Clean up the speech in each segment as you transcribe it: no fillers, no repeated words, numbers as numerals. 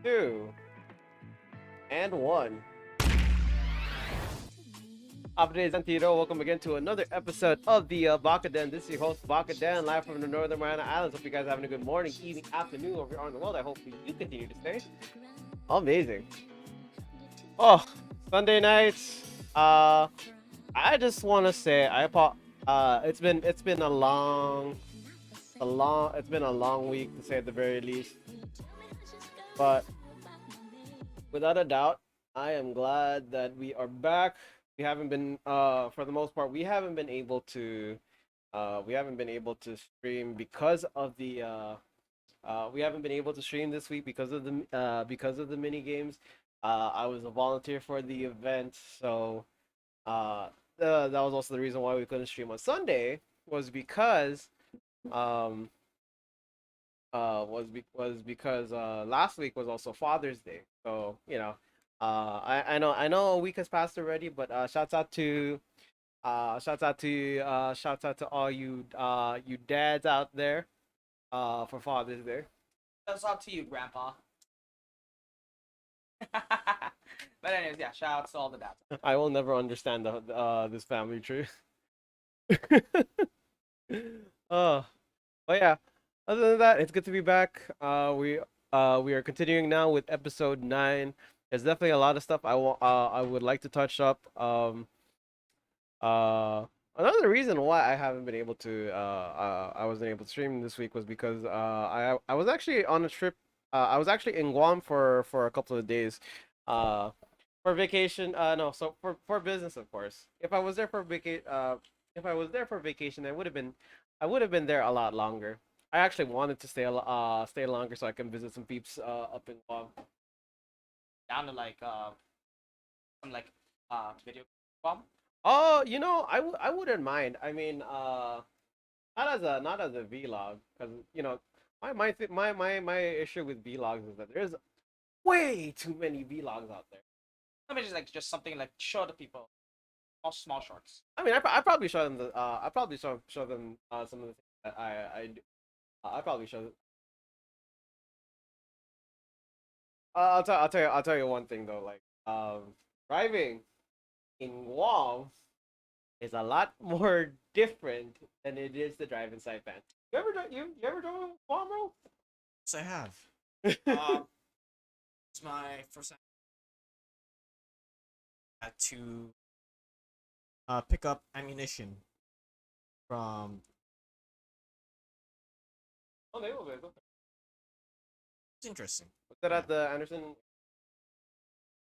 two, and one. Today's Antito. Welcome again to another episode of the Bakaden. This is your host, Bakaden, live from the Northern Mariana Islands. Hope you guys are having a good morning, evening, afternoon over here on the world. I hope you continue to stay amazing. Oh, Sunday nights. I just want to say it's been it's been a long week to say at the very least. But without a doubt, I am glad that we are back. We haven't been, for the most part, we haven't been able to stream because of we haven't been able to stream this week because of the mini games. I was a volunteer for the event, so uh, that was also the reason why we couldn't stream on Sunday. Was because um was because last week was also Father's Day. So I know a week has passed already, but shouts out to all you dads out there for Father's Day. That's up to you, Grandpa. But anyways, yeah, shout out to all the dads. I will never understand the this family tree. Oh, but yeah. Other than that, it's good to be back. We are continuing now with episode 9. There's definitely a lot of stuff I would like to touch up. Another reason why I wasn't able to stream this week was because I was actually on a trip. I was actually in Guam for a couple of days. Uh, for vacation. No, so for business, of course. If I was there for vacation, I would have been there a lot longer. I actually wanted to stay longer so I can visit some peeps up in Guam. Down to some video bomb. Oh, I wouldn't mind. I mean, not as a vlog, because my issue with vlogs is that there's way too many vlogs out there. Let me just something like show the people all small shorts. I mean, I probably show them I probably show them some of the things that I do. I probably show. I'll tell you one thing though. Like, driving in Guam is a lot more different than it is to drive in Saipan. You ever drove in Guam, bro? Yes, I have. Um, It's my first time to pick up ammunition from. Oh, they will be. It's interesting. Was that at the Anderson?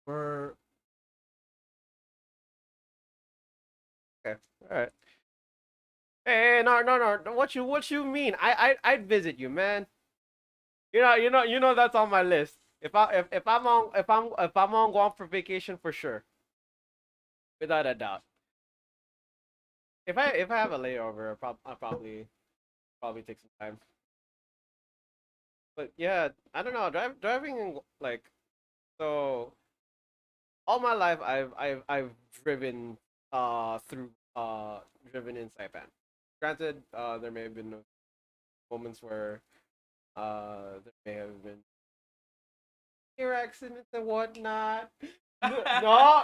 We're Okay, all right. Hey, no. What you mean? I'd visit you, man. You know that's on my list. If I'm on Guam for vacation for sure, without a doubt. If I have a layover, I'll probably take some time. But yeah, I don't know. Driving in like so all my life I've driven through driven in Saipan. Granted, there may have been moments where there may have been ear accidents and whatnot. No.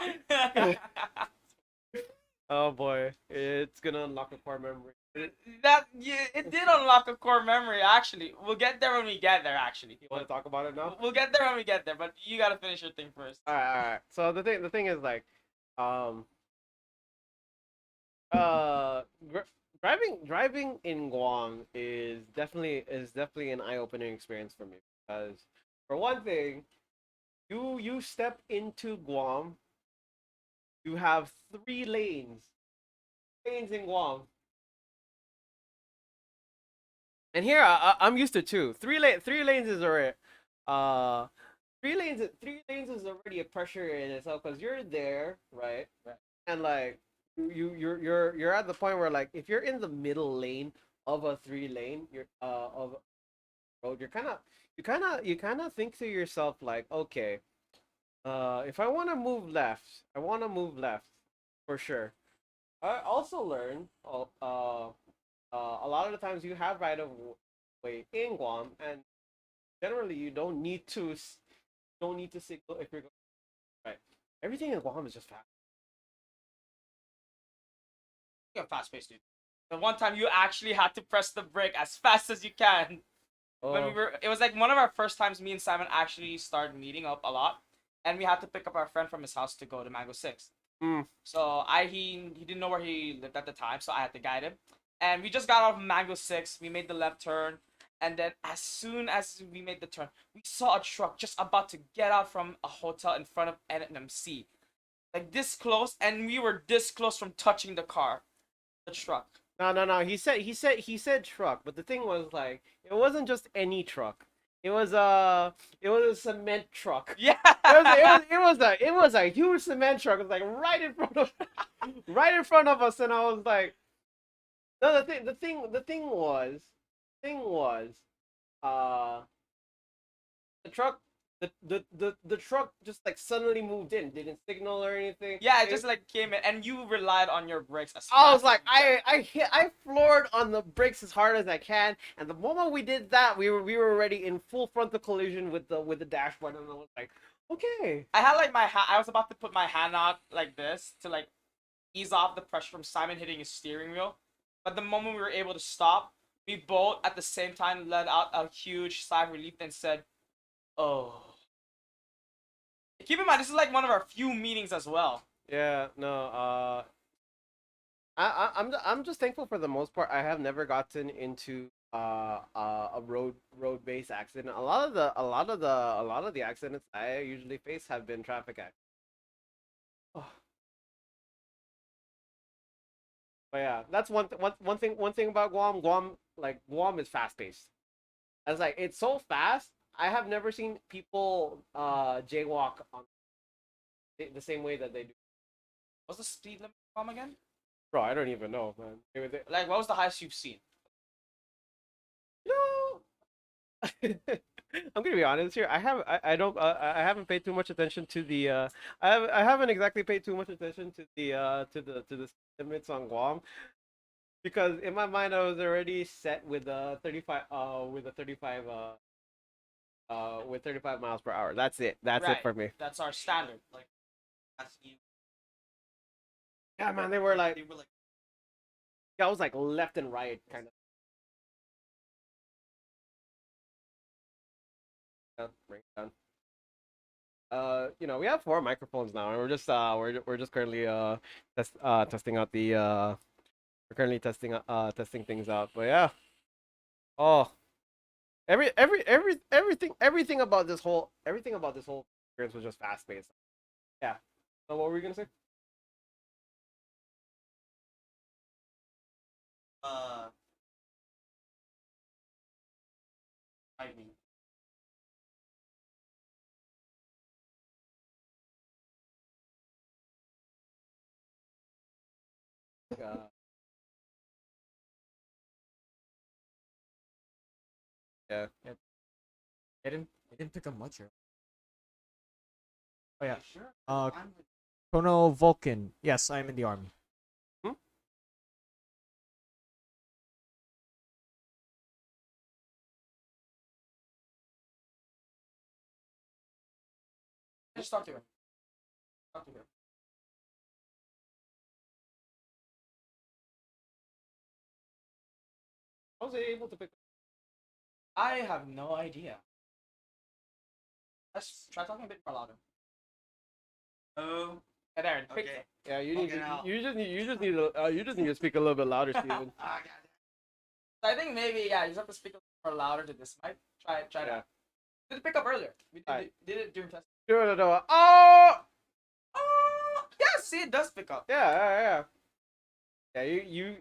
Oh boy, it's gonna unlock a core memory. it did unlock a core memory. Actually, we'll get there when we get there. Actually, You want to talk about it now? we'll get there when we get there. But you gotta finish your thing first. All right. So the thing is like, um, driving in Guam is definitely an eye opening experience for me because for one thing, you step into Guam, you have lanes in Guam, and here I'm used to two. Three lanes is already uh three lanes is already a pressure in itself because you're there, right? Right. And like you're at the point where like if you're in the middle lane of a three lane you're of road, you kind of think to yourself like, okay, if I want to move left, I want to move left for sure. I also learned a lot of the times you have right of way in Guam, and generally you don't need to. don't need to signal if you're going right. Everything in Guam is just fast. You're fast paced, dude. The one time you actually had to press the brake as fast as you can. When we Oh, were, it was like one of our first times me and Simon actually started meeting up a lot, and we had to pick up our friend from his house to go to Mango Six. mm. So he didn't know where he lived at the time, so I had to guide him. And we just got out of Mango Six. We made the left turn, and then as soon as we made the turn, we saw a truck just about to get out from a hotel in front of NMC, like this close, and we were this close from touching the car, the truck. No. He said truck, but the thing was like it wasn't just any truck. It was a cement truck. Yeah. It was a huge cement truck. It was like right in front of right in front of us, and I was like, no. The thing was, uh, the truck, the truck just like suddenly moved in, didn't signal or anything. Yeah, it just like came in, and you relied on your brakes as I was fast like, as you I floored on the brakes as hard as I can, and the moment we did that, we were already in full frontal collision with the dashboard, and I was like, okay. I had like my I was about to put my hand out like this to like ease off the pressure from Simon hitting his steering wheel, but the moment we were able to stop, we both at the same time let out a huge sigh of relief and said, "Oh." Keep in mind, this is like one of our few meetings as well. Yeah, no. I'm just thankful for the most part. I have never gotten into a road based accident. A lot of the accidents I usually face have been traffic accidents. Oh, but yeah, that's one thing about Guam. Guam is fast paced. It's like it's so fast. I have never seen people jaywalk on the same way that they do. What's the speed limit from again? Bro, I don't even know, man. Like, what was the highest you've seen? You I'm gonna be honest here. I don't I haven't paid too much attention to the I haven't exactly paid too much attention to the limits on Guam because in my mind I was already set with a 35 with 35 miles per hour. That's it. That's it Right. for me. That's our standard. Like, that's you. Yeah, man. They were like They were like, yeah, I was like left and right kind of. Bring it down. We have 4 microphones now, and we're just currently testing out the we're currently testing things out. But yeah, oh, everything about this whole experience was just fast paced. Yeah. So what were we gonna say? uh, I mean, Uh, yeah. they didn't pick up much here. Oh yeah. sure. Uh, I'm Chrono Vulcan. Yes, I'm in the army. Hmm? just talk to her. Talk to her. I was able to pick. I have no idea. Let's try talking a bit more louder. Oh, Yeah, there. Pick okay. Yeah, you need Okay, now. you just need to speak a little bit louder, Steven. So I think maybe yeah, you just have to speak a little more louder to this mic. Try Yeah. that. Did it pick up earlier? We did, Alright. did it during testing. Oh, Oh, yeah. See, it does pick up. yeah. Yeah, you.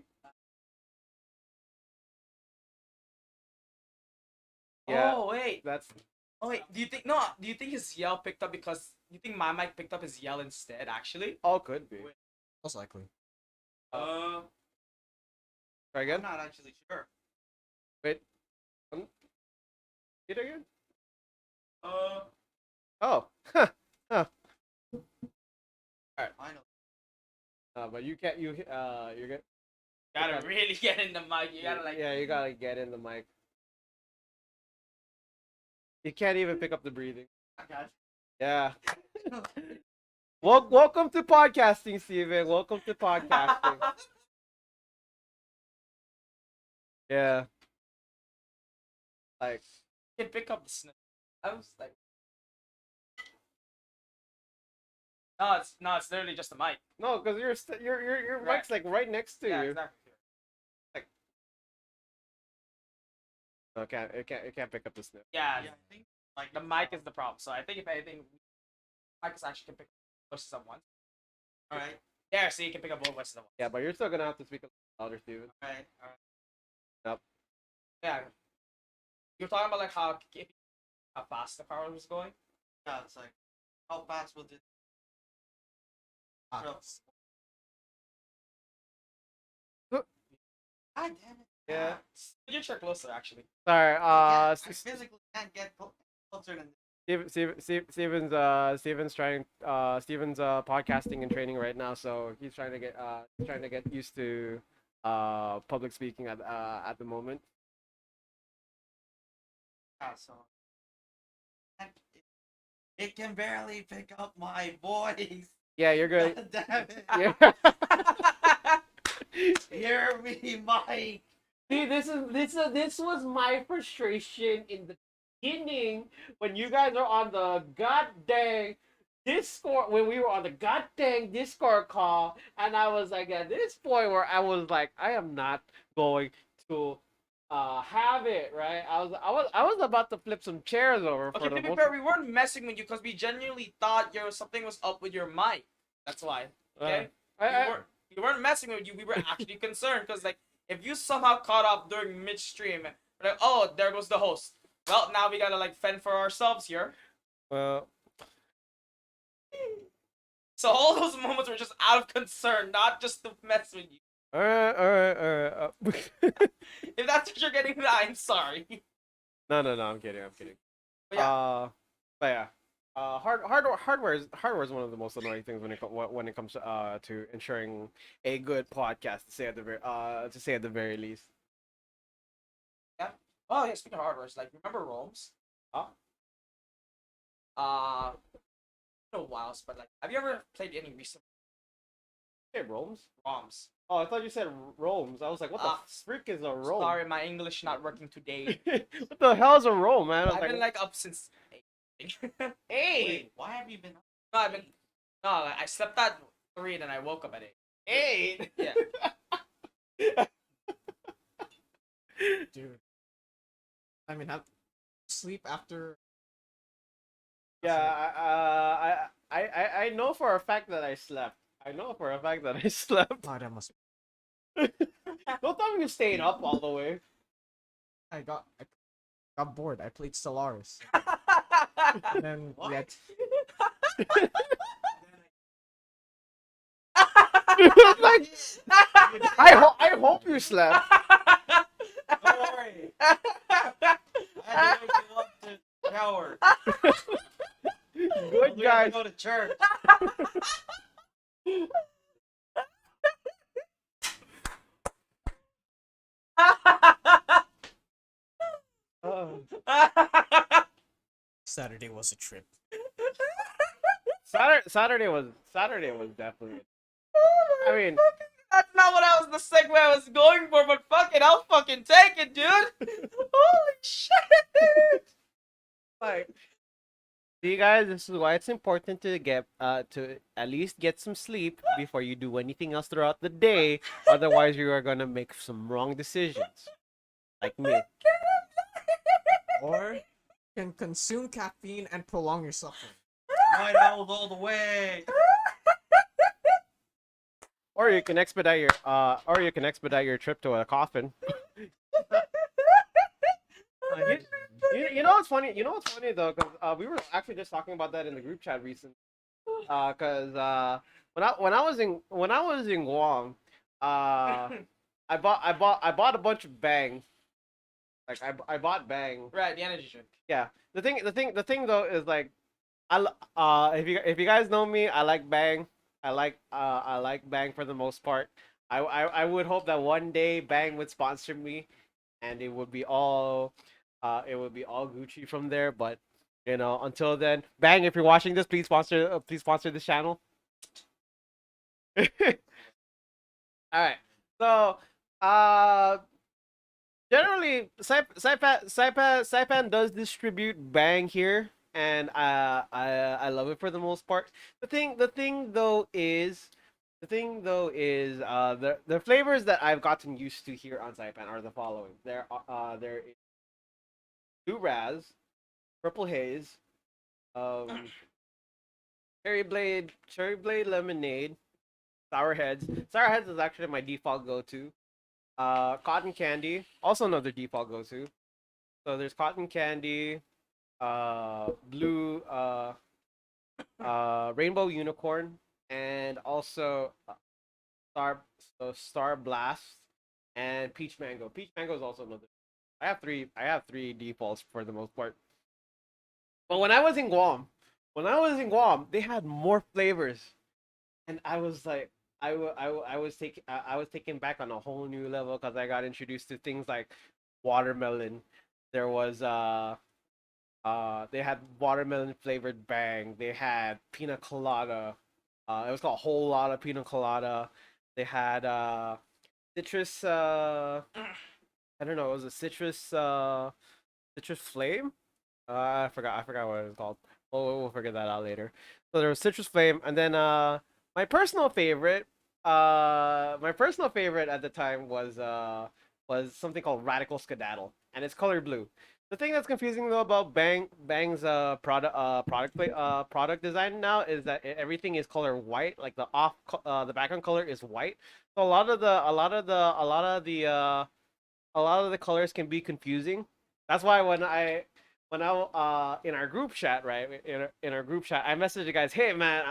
Yeah, Oh wait. that's Oh wait. Do you think no? Do you think his yell picked up because you think my mic picked up his yell instead? Actually. all could be. Most likely. Try again. not actually sure. Wait. It again? Uh. Oh. Huh. I know. But you can't. You're good. Gotta Okay. really get in the mic. You gotta like. Yeah, you gotta get in the mic. You can't even pick up the breathing. Yeah. Welcome to podcasting, Steven. Welcome to podcasting. Yeah. Like, Can pick up the sniff. I was like, no, it's literally just a mic. no, because your Right. mic's like right next to Yeah, you. exactly. No, it can't pick up the sniff. Yeah, I think like the mic is the problem. So I think if anything, mic is actually can pick up voices at once. All right. There, so you can pick up both voices at once. Yeah, but you're still gonna have to speak a little louder, Steven. All right. All right. Yeah. You're talking about like how fast the car was going. Yeah, it's like how fast will it? Ah, Bro. Look. God damn it. Yeah. Put your chair closer, actually. Sorry. I physically can't get closer than Steven's trying Steven's podcasting and training right now, so he's trying to get used to public speaking at the moment. so. And it can barely pick up my voice. Yeah, you're good. God damn it. Yeah. Hear me, Mike. See, this was my frustration in the beginning when you guys are on the goddamn Discord, when we were on the goddamn Discord call, and I was like at this point where I was like, I am not going to have it, right? I was about to flip some chairs over for Okay, the to be most. fair, we weren't messing with you because we genuinely thought something was up with your mic. That's why. Okay. We weren't messing with you. We were actually concerned because like if you somehow caught up during midstream, we're like, oh, there goes the host. Well, now we gotta like fend for ourselves here. Well, So all those moments were just out of concern, not just to mess with you. all right. If that's what you're getting, I'm sorry. No, I'm kidding. But yeah, But yeah. Hardware is one of the most annoying things when it comes to ensuring a good podcast, to say at the very least. oh yeah. Speaking of hardware, like remember ROMs? Huh? No whiles, but like, have you ever played any recent Hey, Rome's? ROMs? Oh, I thought you said Rome's. I was like, what the frick is a Rome? Sorry, my English not working today. What the hell is a Rome, man? I was I've like, been like up since 8. hey, Wait, why have you been? No, like, I slept at 3 and then I woke up at 8. hey. Yeah. dude. I mean, have sleep after. Yeah, I know for a fact that I slept. Oh, that must. Don't tell me you stayed up all the way. I got bored. I played Stellaris. And then What? yet Like, I hope you slept. Don't worry. I had to wake you up to shower. Good We have to guys. go to church. Saturday was a trip. Saturday was definitely. I mean, That's not what the segue I was going for, but fuck it, I'll fucking take it, dude. Holy shit. like, see, guys, this is why it's important to get to at least get some sleep before you do anything else throughout the day. Otherwise, you are gonna make some wrong decisions, like me. Or you can consume caffeine and prolong your suffering. Night owls all the way. Or you can expedite your trip to a coffin. You know what's funny? You know what's funny though, because we were actually just talking about that in the group chat recently. Because when I was in Guam, I bought a bunch of Bang. Like I bought Bang. Right, the energy drink. Yeah. The thing though is like, if you guys know me, I like Bang. I like Bang for the most part. I would hope that one day Bang would sponsor me, and it would be all Gucci from there. But You know, until then, Bang, if you're watching this, please sponsor this channel. All right. So, uh, generally, Saipan does distribute Bang here, and I love it for the most part. The thing though is the flavors that I've gotten used to here on Saipan are the following. There is Blue Raz, Purple Haze, um, Cherry Blade Lemonade, Sour Heads. Sour Heads is actually my default go-to. Cotton Candy, also another default go-to. So there's Cotton Candy, Blue, Rainbow Unicorn, and also Star, Star Blast, and Peach Mango. Peach Mango is also another. I have three defaults for the most part. But when I was in Guam, they had more flavors, and I was like, I was taken back on a whole new level because I got introduced to things like watermelon. There was they had watermelon flavored Bang. They had pina colada. It was called a whole lot of pina colada. They had citrus. I don't know. It was a citrus flame. I forgot. I forgot what it was called. We'll figure that out later. So there was citrus flame, and then my personal favorite. My personal favorite at the time was something called Radical Skedaddle, and it's color blue. The thing that's confusing though about Bang's product design now is that everything is color white. Like the background color is white. So a lot of the colors can be confusing. That's why when I in our group chat, right, in our group chat, I messaged the guys, hey man,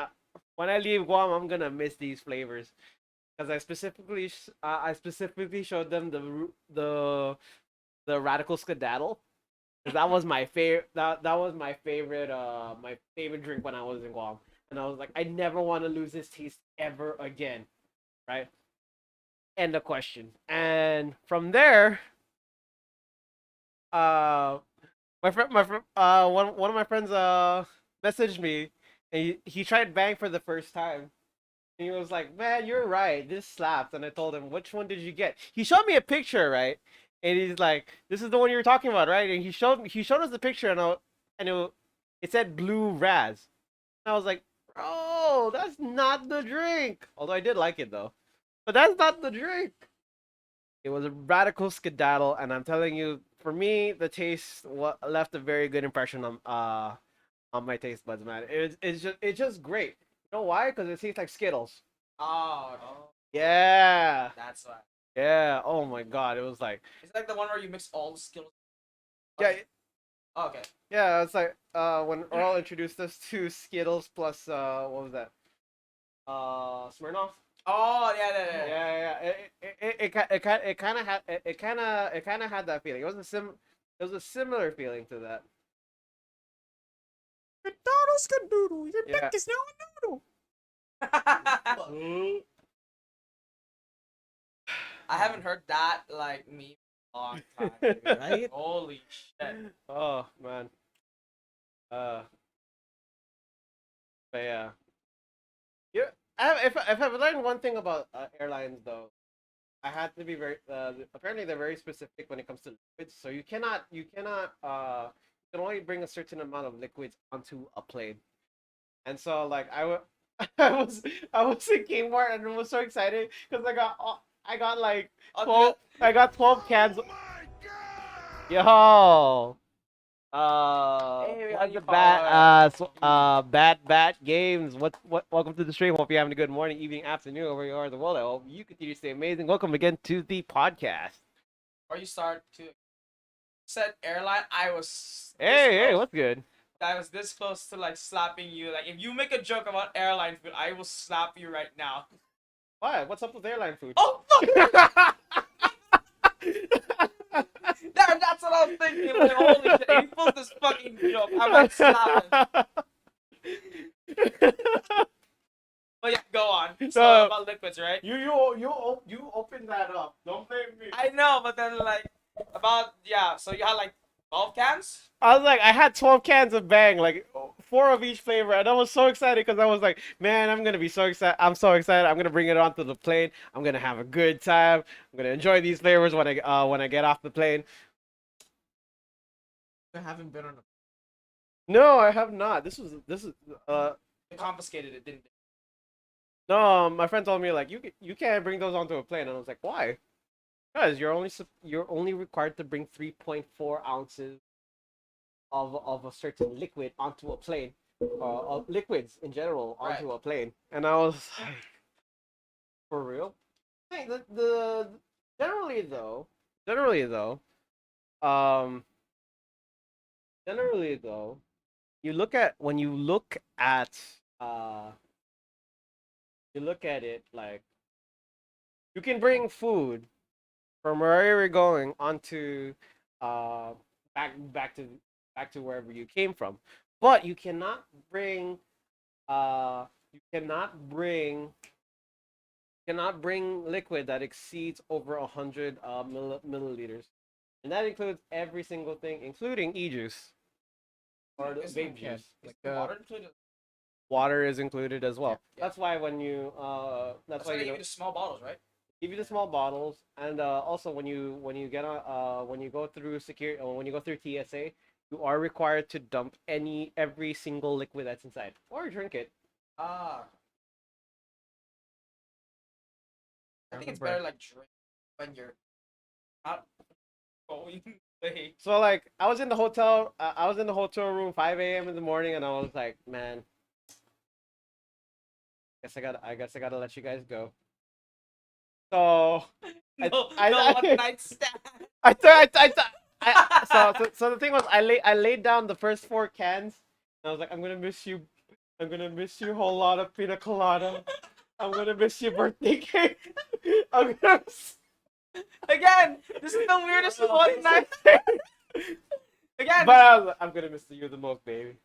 when I leave Guam, I'm gonna miss these flavors because I specifically showed them the Radical Skedaddle. 'Cause that was my favorite. That was my favorite drink when I was in Guam, and I was like, I never want to lose this taste ever again, right? End of question. And from there, uh, one of my friends messaged me, and he tried Bang for the first time. And he was like, "Man, you're right. This slaps." And I told him, "Which one did you get?" He showed me a picture, right? And he's like, "This is the one you were talking about, right?" And he showed us the picture, it said Blue Raz. And I was like, "Bro, that's not the drink." Although I did like it though, but that's not the drink. It was a Radical Skedaddle, and I'm telling you, for me, the taste left a very good impression on my taste buds, man. It's just great. You know why? Because it tastes like Skittles. Oh, okay. Yeah. That's why. Yeah. Oh my god. It was like It's like the one where you mix all the skills. yeah, Oh, okay. yeah, it's like when Earl introduced us to Skittles plus what was that? Smirnoff? Oh, yeah, yeah, yeah. Yeah, yeah. It kind of had that feeling. It was a similar feeling to that. McDonald's Skadoodle, your Yeah. dick is now a noodle. I haven't heard that like me in a long time. Dude. Right? Holy shit. Oh man. Uh but yeah. Yeah, if I've learned one thing about airlines though, I had to be very. Apparently, they're very specific when it comes to liquids. So you can only bring a certain amount of liquids onto a plane. And so like I was in Kmart and was so excited because I got like Oh, 12 cans. Yo. Hey, we got What's you the bat? followers. Bat games. What? Welcome to the stream. Hope you're having a good morning, evening, afternoon, wherever you are in the world. I hope you continue to stay amazing. Welcome again to the podcast. Or you start to said airline. I was this Hey, close. what's good? I was this close to like slapping you. Like if you make a joke about airline food, I will slap you right now. Why? What's up with airline food? Oh fuck! That's what I was thinking. Like holy shit, if he pulls this fucking joke, I might slap him. But yeah, go on. So No. about liquids, right? You open that up. Don't blame me. I know, but then like about yeah. So you had like 12 cans? I was like, I had 12 cans of Bang, like 4 of each flavor, and I was so excited because I was like, man, I'm gonna be so excited. I'm so excited. I'm gonna bring it onto the plane. I'm gonna have a good time. I'm gonna enjoy these flavors when I get off the plane. I haven't been on a. No, I have not. This is They confiscated it, didn't they? no. My friend told me like you can't bring those onto a plane, and I was like, why? Because you're only required to bring 3.4 ounces of a certain liquid onto a plane, of liquids in general onto Right. a plane, and I was like, for real? Hey, the generally though, generally though, um, generally though, you look at when uh you look at it like you can bring food from wherever you're going onto uh back back to wherever you came from, but bring you cannot bring liquid that exceeds over 100 milliliters, and that includes every single thing, including e-juice or the Isn't vape Yeah, juice. is like the water included? Water is included as well. Yeah. That's why when you That's why they give you the small bottles, right? give you the small bottles, and also when you get on when you go through security when you go through TSA, you are required to dump every single liquid that's inside or drink it. Ah. I I think it's remember. better like drink when you're not going away. So like I was in the hotel room 5 a.m. in the morning, and I was like, man, I guess I gotta let you guys go. So No, I no one I night stand. I, th- I, th- so the thing was I laid down the first 4 cans, and I was like, I'm gonna miss you. I'm gonna miss your whole lot of pina colada. I'm gonna miss your birthday cake. I'm gonna miss... Again, this is the weirdest one night. Again, But I was like, I'm gonna miss you the most, baby.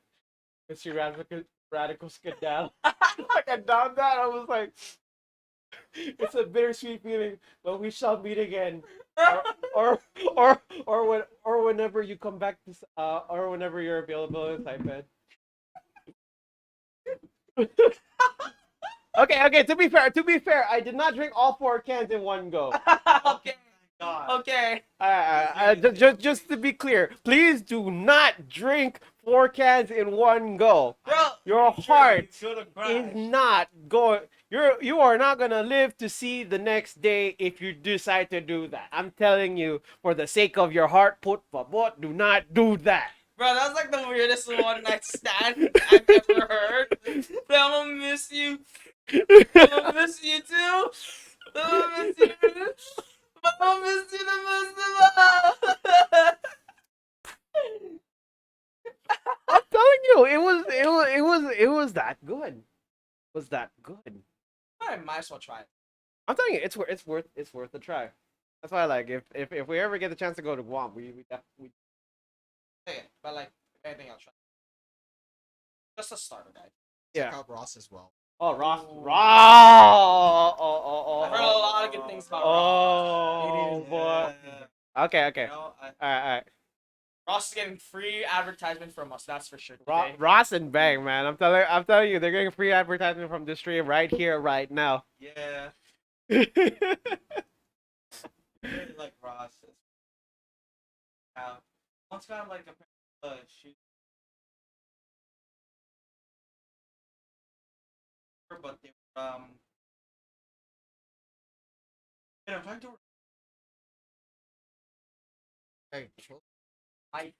Miss your radical skedaddle. Like I down that, I was like, it's a bittersweet feeling, but we shall meet again. Or or whenever you come back to or whenever you're available in Taipei. Okay. To be fair, I did not drink all 4 cans in one go. okay, God. okay. Just to be clear, please do not drink 4 cans in one go. Bro, Your heart Should have is crashed. not going. You are not gonna live to see the next day if you decide to do that. I'm telling you, for the sake of your heart, put favor, do not do that. bro, that's like the weirdest one night stand I've ever heard. But I'm gonna miss you. I'm gonna miss you too. I'm gonna miss you. But I'm gonna miss you the most of all. I'm telling you, it was that good. It was that good. I might as well try it. I'm telling you, it's worth a try. That's why, like, if we ever get the chance to go to Guam, we Okay, but like anything else, try. Just a starter guide. Check yeah. out Ross as well. Oh, Ross, Ooh. Raw. Oh. I've heard a lot of good things about Oh It is, boy. Okay. You know, All right. Ross is getting free advertisement from us, that's for sure. Ro- Today. Ross and Bang, man. I'm telling you, they're getting free advertisement from this stream right here, right now. yeah. I really like Ross. Once got like a shoot, but they I'm trying to. Hey, I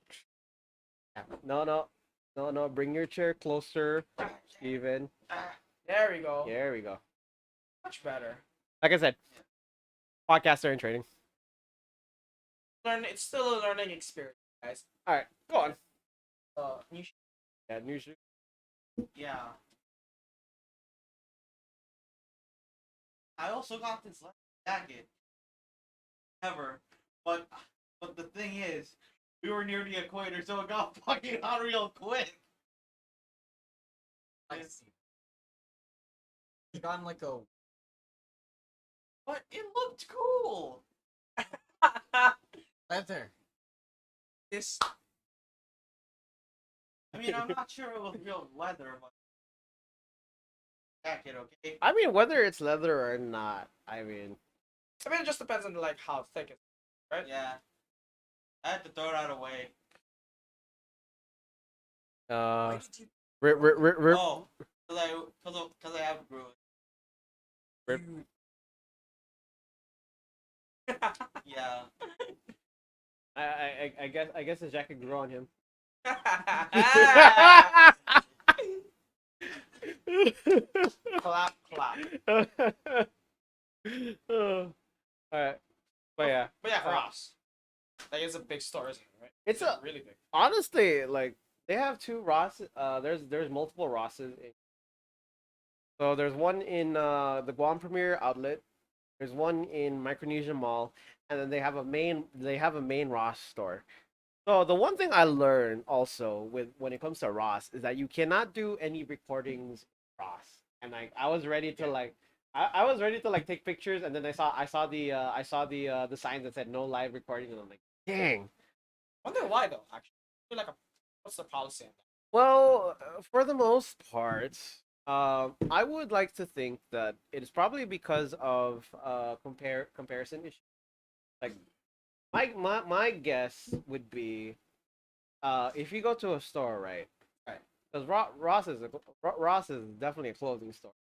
No. Bring your chair closer, Steven. there we go. There we go. Much better. Like I said, podcaster in training. It's still a learning experience, guys. All right, go on. You Yeah, new shoe. Yeah. I also got this leather jacket. Ever, but the thing is, we were near the equator, so it got fucking hot real quick. nice. It's gotten like a. But it looked cool. Leather. this. I mean, I'm not sure it was real leather, but jacket, okay? I mean, whether it's leather or not, I mean, It just depends on like how thick it is, right? Yeah. I had to throw that away. uh, Why did you? Oh, cause I have bruise. Rip. Yeah. I guess his jacket grew on him. Clap, clap. All right, but yeah, But yeah, Ross. Like it's a big store, isn't it? Right? it's a really big. honestly like they have two Ross. There's multiple Rosses. So there's one in the Guam Premier outlet. There's one in Micronesia Mall, and then they have a main Ross store. So the one thing I learned also with when it comes to Ross is that you cannot do any recordings Ross. And like I was ready to like I was ready to like take pictures, and then I saw the signs that said no live recording, and I'm like, dang. Wonder why though. Actually, I feel like what's the policy on that? Well, for the most part, I would like to think that it is probably because of comparison issues. Like my guess would be, if you go to a store, right? Right. Because Ross is definitely a clothing store,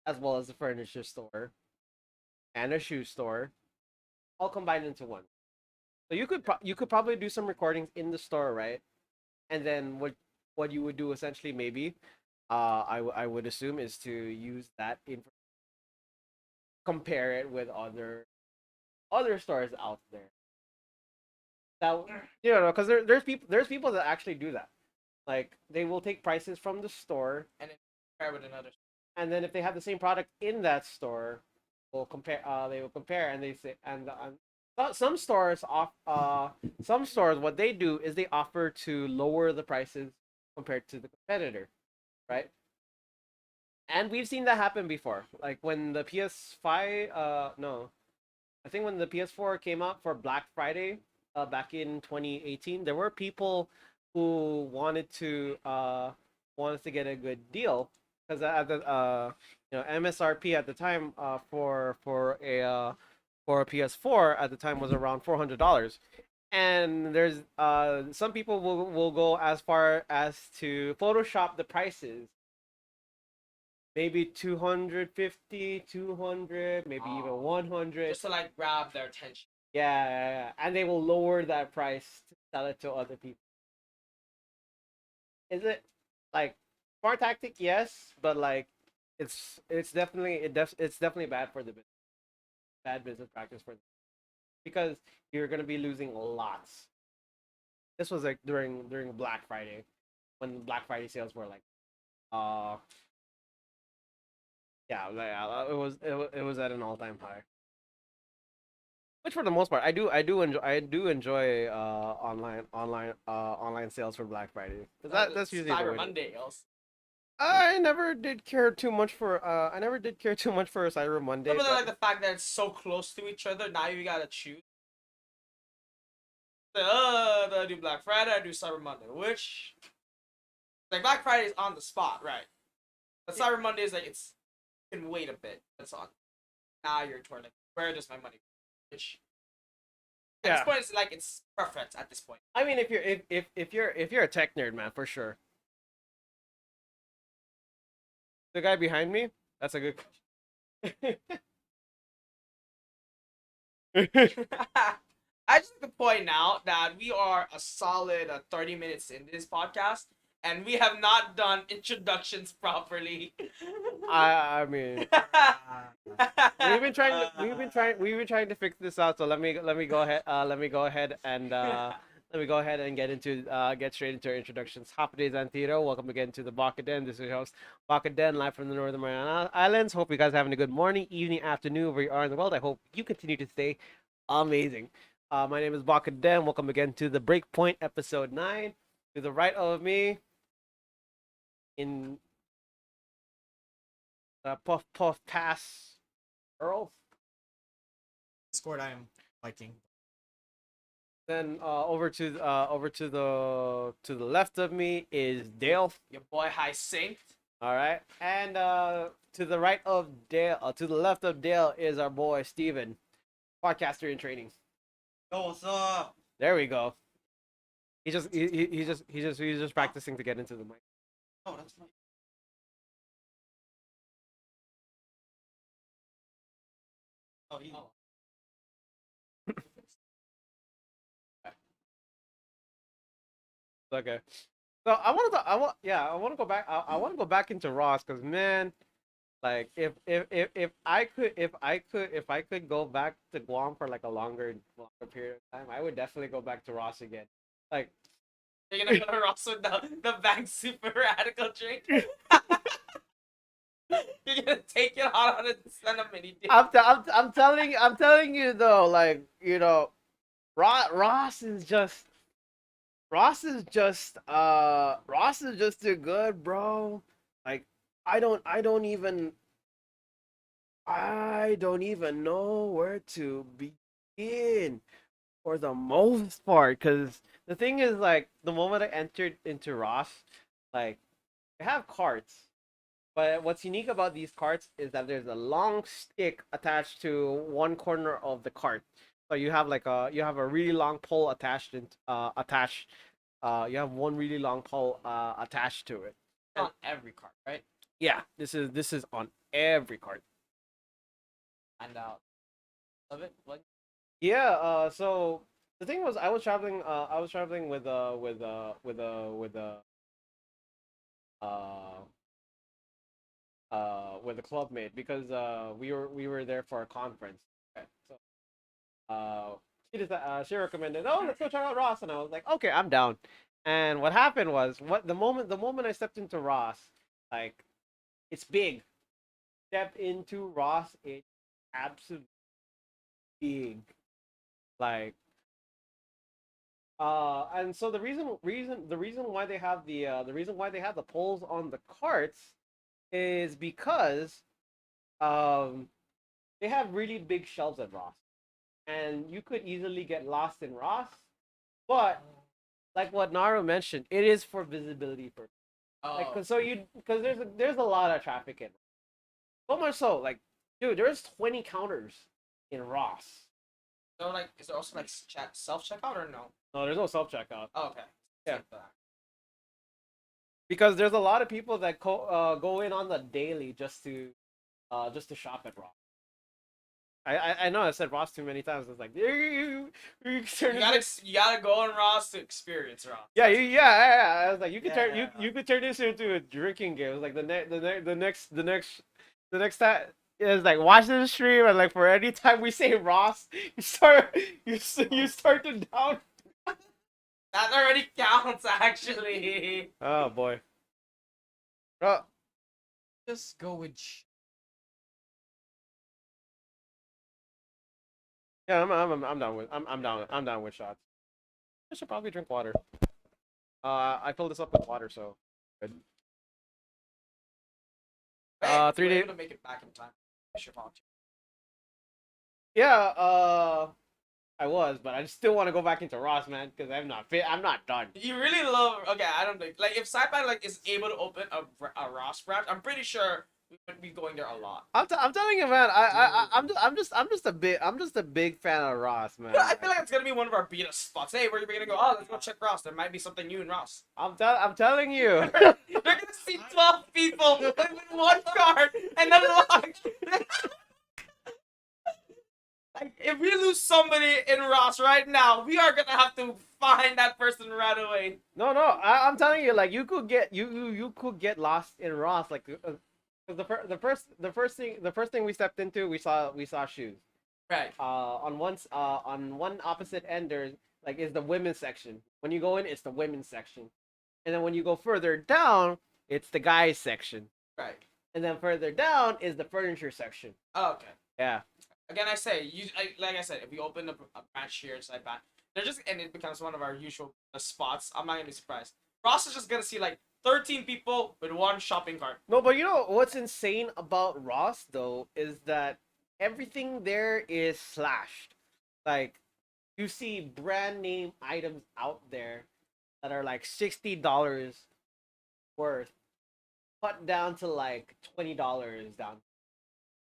as well as a furniture store and a shoe store, all combined into one. So you could probably do some recordings in the store, right? And then what you would do essentially, maybe, I would assume, is to use that compare it with other stores out there. That, because there's people that actually do that. Like they will take prices from the store, And then compare with another. and then if they have the same product in that store, will compare. They will compare, and they say, and some stores, what they do is they offer to lower the prices compared to the competitor, right? And we've seen that happen before. Like when the PS5, no, I think when the PS4 came out for Black Friday, back in 2018, there were people who wanted to get a good deal, because at the MSRP at the time, for a PS4 at the time was around $400. And there's some people will go as far as to Photoshop the prices, maybe 250, 200, maybe even 100. Just to like grab their attention. Yeah. And they will lower that price to sell it to other people. Is it like smart tactic? Yes, but like it's definitely bad for the business. Bad business practice for them, because you're gonna be losing lots. This was like during Black Friday, when Black Friday sales were like, uh yeah, it was at an all time high. Which for the most part, I do enjoy online sales for Black Friday. 'Cause that's usually the Cyber way. Monday, else. I never did care too much for Cyber Monday. But But like the fact that it's so close to each other, now you gotta choose. Do I do Black Friday? I do Cyber Monday. Which, like, Black Friday is on the spot, right? But Cyber Monday is like you can wait a bit. That's on. Now you're torn. Like, where does my money go? Which at this yeah, point, it's like it's preference at this point. I mean, if you're a tech nerd, man, for sure. The guy behind me, that's a good question. I just like to point out that we are a solid 30 minutes in this podcast, and we have not done introductions properly. I mean, we've been trying to fix this out. So let me go ahead and get straight into our introductions. Happy days, Antiro. Welcome again to the Bakaden. This is your host, Bakaden, live from the Northern Mariana Islands. Hope you guys are having a good morning, evening, afternoon, wherever you are in the world. I hope you continue to stay amazing. My name is Bakaden. Welcome again to the Breakpoint episode 9. To the right of me, in Puff Puff Pass, Earl. Discord, I am liking. Then over to the left of me is Dale. Your boy High Synced. All right, and to the right of Dale, to the left of Dale is our boy Steven, podcaster in training. Yo, what's up? There we go. He's just practicing to get into the mic. Oh, that's my. Oh, he. Okay. So I want to go back. I want to go back into Ross because man, like if I could go back to Guam for like a longer period of time, I would definitely go back to Ross again. Like You're gonna go to Ross with the bank super radical drink. You're gonna take it out on it and send a mini dick. I'm telling you though, like Ross is just Ross is just too good, bro. Like I don't even know where to begin for the most part because the thing is like the moment I entered into Ross, like they have carts. But what's unique about these carts is that there's a long stick attached to one corner of the cart. So you have a really long pole attached. You have one really long pole attached to it. On every card, right? Yeah, this is on every cart. And of it. Like, Yeah. So the thing was, I was traveling. I was traveling uh with a clubmate because we were there for a conference. Okay, so she recommended, oh, let's go check out Ross, and I was like, okay, I'm down. And what happened was, the moment I stepped into Ross, like it's big. Step into Ross, it's absolutely big. Like and so the reason why they have the reason why they have the poles on the carts is because um they have really big shelves at Ross, and you could easily get lost in Ross. But like what Naru mentioned, it is for visibility purposes. Like, oh, because there's a lot of traffic in, so much so like, dude, there's 20 counters in Ross. so like, is there also like self checkout or no? No, there's no self checkout. Oh, okay. Yeah. Save that. Because there's a lot of people that go in on the daily just to shop at Ross. I know I said Ross too many times. It's like You gotta go on Ross to experience Ross. yeah, yeah. I was like, you could Yeah. you could turn this into a drinking game. It was like the next time is like watch the stream, and like for any time we say Ross, you start to down. That already counts, actually. Oh boy. Oh, Just go with. yeah, I'm down with I'm down with shots. I should probably drink water. I filled this up with water, so good. Hey, 3 days. able to make it back in time. I should volunteer. Yeah, I was, but I still want to go back into Ross, man, because I'm not fit. I'm not done. You really love. Okay, I don't think like if Sci-Fi like is able to open a Ross branch, I'm pretty sure we would be going there a lot. I'm telling you, man. I'm just a big fan of Ross, man. I feel like it's gonna be one of our beta spots. Hey, where are we gonna go? Oh, let's go check Ross. There might be something new in Ross. I'm telling you. They're gonna see 12 people with one card and then lock. Like, if we lose somebody in Ross right now, we are gonna have to find that person right away. No, I'm telling you, like you could get you could get lost in Ross, like because the first thing we stepped into, we saw shoes. Right. On one opposite end there's like is the women's section. When you go in, it's the women's section, and then when you go further down, it's the guys section, Right. and then further down is the furniture section. Oh, okay. Yeah. Again, I say like I said, if we open a branch here inside back, they're just and it becomes one of our usual spots. I'm not gonna be surprised. Ross is just gonna see like 13 people with one shopping cart. No, but you know what's insane about Ross though is that everything there is slashed. Like you see brand name items out there that are like $60 worth, cut down to like $20, down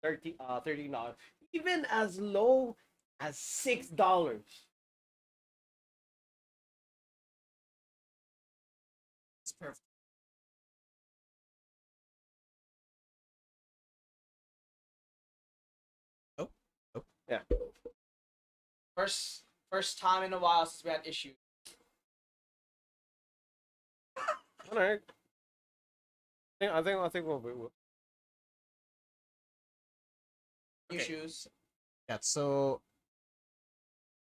$13, even as low as $6. It's perfect. Oh, oh. Yeah. First time in a while since we had issues. All right. I think we'll New Okay. shoes. Yeah, so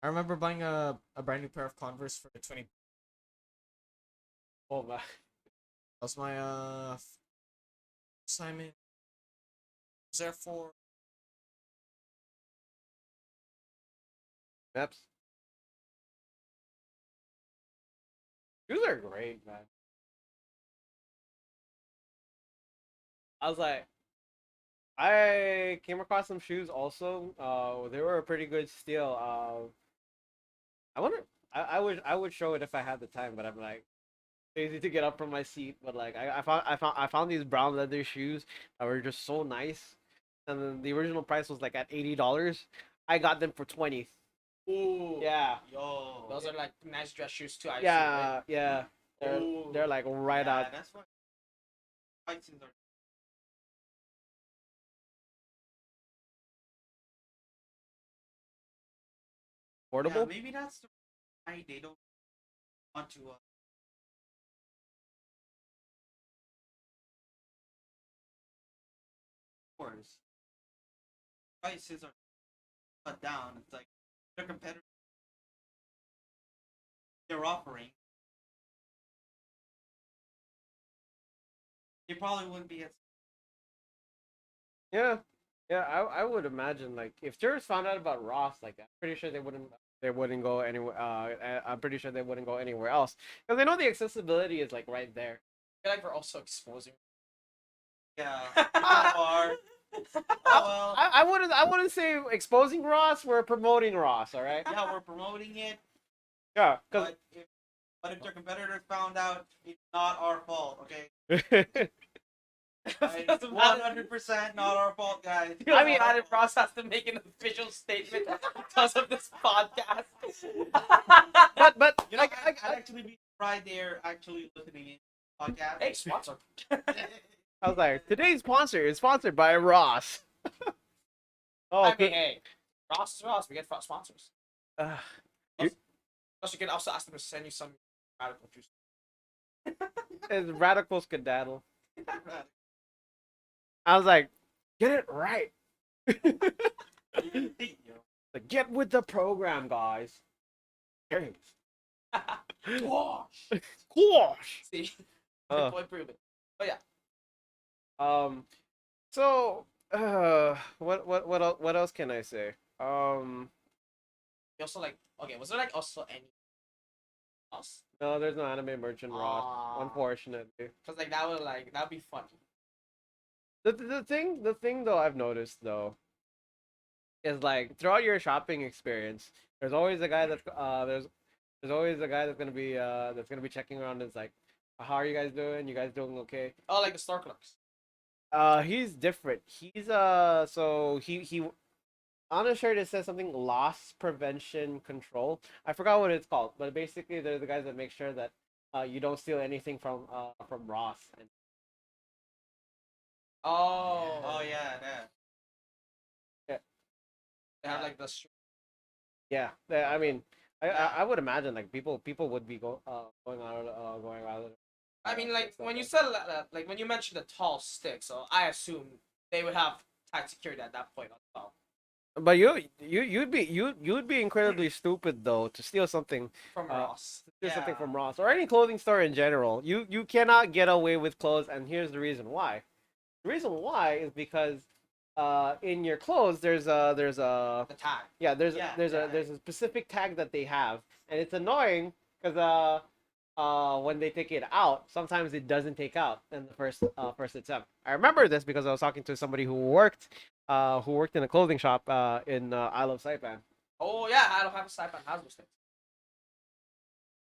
I remember buying a brand new pair of Converse for 20. That oh my. was my assignment. Was there for Maps. Shoes are great, man. I was like, I came across some shoes also. They were a pretty good steal. I wonder. I would show it if I had the time, but I'm like lazy to get up from my seat. But like I found these brown leather shoes that were just so nice, and then the original price was like at $80. I got them for 20. Ooh. Yeah, Yo. Those are like nice dress shoes too. I yeah, yeah. They're Ooh. they're like right yeah, out. that's why Titans are. Yeah, Portable. maybe that's the why they don't want to. Course, prices are cut down. It's like their competitors they're offering. They probably wouldn't be as. Yeah, yeah. I would imagine like if tourists found out about Ross, like I'm pretty sure they wouldn't go anywhere. I'm pretty sure they wouldn't go anywhere else because they know the accessibility is like right there. feel like we're also exposing. Yeah, Ah! so far. Oh I, well. I wouldn't say exposing Ross. We're promoting Ross. All right. Yeah, we're promoting it, Yeah, because but if their competitors found out, it's not our fault. Okay, Feels one bad. hundred percent not our fault, guys. I mean, Adam Ross has to make an official statement because of this podcast. but You know, like I'd actually be surprised they're actually listening in podcast. Hey, sponsor. I was like, today's sponsor is sponsored by Ross. Oh, I mean, hey, Ross is Ross. We get sponsors. uh, Plus, you can also ask them to send you some radical juice. it's radical skedaddle. I was like, get it right. Like, get with the program, guys. Games. Gosh. Gosh. See, Uh, point proven. But yeah, So, what else can I say? you also like. Okay, was there like also any else? No, there's no anime merchant Ross, Aw. unfortunately. Cause like that'd be funny. The thing though I've noticed though is like throughout your shopping experience, there's always a guy there's always a guy that's gonna be checking around. And it's like, how are you guys doing? You guys doing okay? Oh, like the store clerks. He's different. He's so he on a shirt it says something loss prevention control. I forgot what it's called, but basically they're the guys that make sure that you don't steal anything from Ross. And Oh. Oh yeah, that. They have like the. yeah, I mean, I would imagine like people would be going out. I mean, like stuff when you like said like when you mentioned the tall stick, so I assume they would have tight security at that point as well But you'd be incredibly stupid though to steal something from Ross. from Yeah. Ross or any clothing store in general. You cannot get away with clothes, and here's the reason why. The reason why is because in your clothes there's a The tag. yeah there's Yeah, there's yeah. a there's a specific tag that they have, and it's annoying because when they take it out, sometimes it doesn't take out in the first attempt. I remember this because I was talking to somebody who worked in a clothing shop in Isle of Saipan. Oh yeah, I don't have a Saipan Hasbro stick.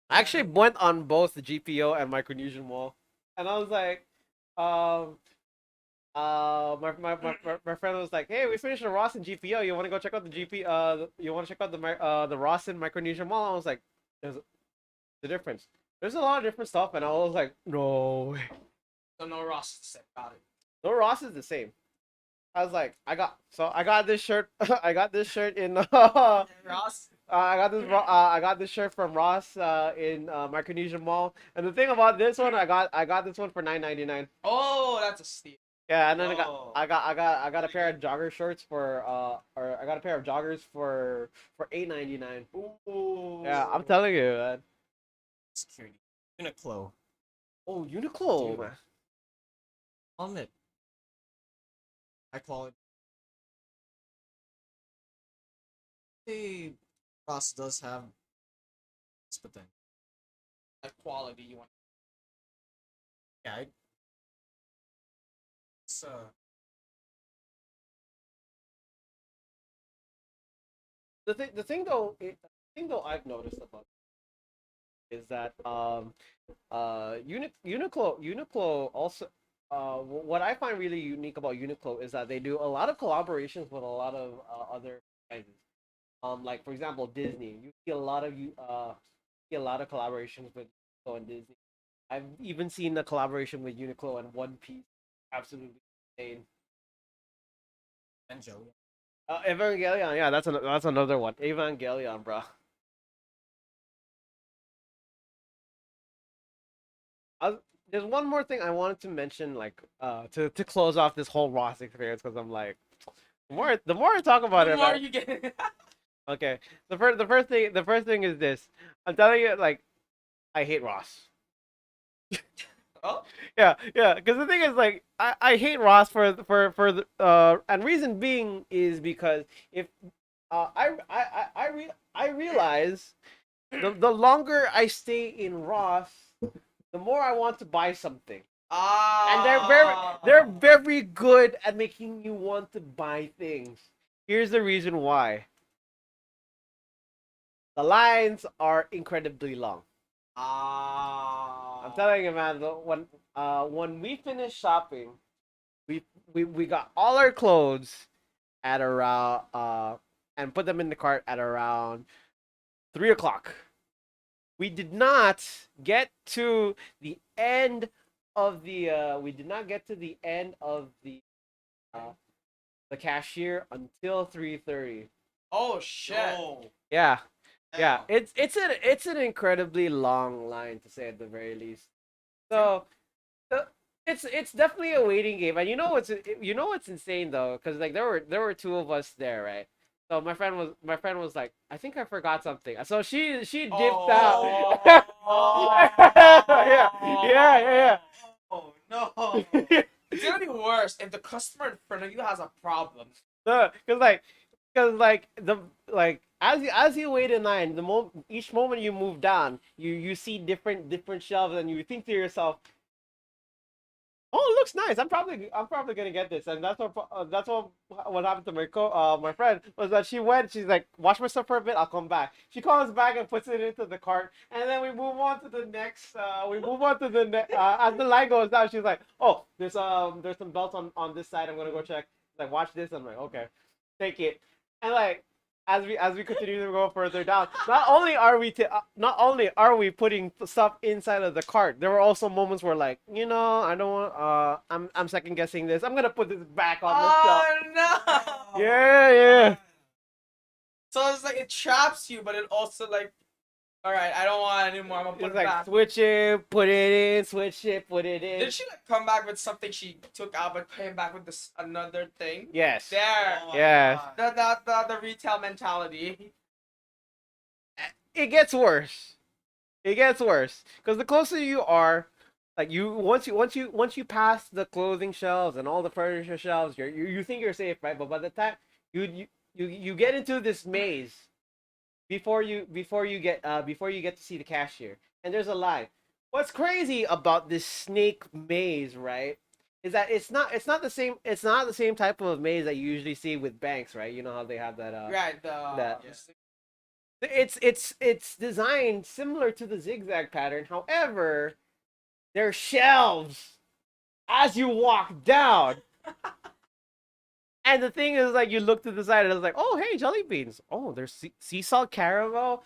I actually went on both the GPO and Micronesian Mall, and I was like, um, my friend was like, "Hey, we finished the Ross and GPO. You want to go check out the GP? You want to check out the Ross and Micronesian Mall?" I was like, "There's the difference. There's a lot of different stuff," and I was like, "No way." So no Ross stick. Got it. No, Ross is the same. I was like, I got this shirt. I got this shirt in. Ross. I got this shirt from Ross in Micronesian Mall, and the thing about this one, I got this one for $9.99. Oh, that's a steal. Yeah, and then Yo. I got a pair of jogger shorts for or I got a pair of joggers for $8.99. Ooh. Yeah, I'm telling you, man. Security. Uniqlo. Oh, Uniqlo, Dude. man. On it. High quality. Hey, Ross does have this, but then Like quality you want. yeah, it's The thing though I've noticed about is that Uniqlo also what I find really unique about Uniqlo is that they do a lot of collaborations with a lot of other franchises. Like for example, Disney. You see a lot of see a lot of collaborations with Uniqlo and Disney. I've even seen a collaboration with Uniqlo and One Piece. Absolutely insane. and Joey. Evangelion, yeah, that's another one. Evangelion, bro. I, there's one more thing I wanted to mention, like to close off this whole Ross experience, because I'm like, the more I talk about The it, more you get. okay. The first thing is this. I'm telling you, like, I hate Ross. Oh. Yeah. Because the thing is, like, I hate Ross for the and reason being is because if I realize the longer I stay in Ross, the more I want to buy something. And Ah. they're very good at making you want to buy things. Here's the reason why. The lines are incredibly long. I'm Ah. telling you, man. When we finished shopping, we we got all our clothes at around and put them in the cart at around 3 o'clock. We did not get to the end of the we did not get to the end of uh, the cashier until 3:30. Oh shit. Yo. Yeah. Yeah, Damn. it's an incredibly long line to say at the very least. So it's definitely a waiting game, and you know what's insane though, because like there were two of us there, right? So my friend was like, I think I forgot something. So she dipped out. Oh. Yeah. Oh no. It's gonna be worse if the customer in front of you has a problem. Because like the like as you wait in line, each moment you move down, you see different shelves, and you think to yourself, "Oh, it looks nice. I'm probably gonna get this." And that's what happened to my friend was that she went. She's like, "Watch my stuff for a bit. I'll come back." She comes back and puts it into the cart, and then we move on to the next. We move on to the next. As the line goes down, she's like, "Oh, there's some belts on this side. I'm gonna go check." Like, watch this. I'm like, "Okay, take it." And like as we continue to go further down, not only are we putting stuff inside of the cart, there were also moments where like, I don't want I'm second guessing this. I'm gonna put this back on the shelf. Oh no. Yeah. So it's like it traps you, but it also like, all right, I don't want it anymore. I'm gonna put It's it like back. switch it, put it in, switch it, put it in. Did she like come back with something she took out, but came back with this another thing? Yes. There. Oh my Yes. God. The retail mentality. It gets worse. It gets worse because the closer you are, like once you pass the clothing shelves and all the furniture shelves, you think you're safe, right? But by the time you get into this maze before you get to see the cashier, and there's a line. What's crazy about this snake maze, right, is that it's not the same type of maze that you usually see with banks, right? You know how they have that Right. that Yeah. it's designed similar to the zigzag pattern. However, there's shelves as you walk down. And the thing is, like, you look to the side and it's like, oh, hey, jelly beans. Oh, there's sea salt caramel,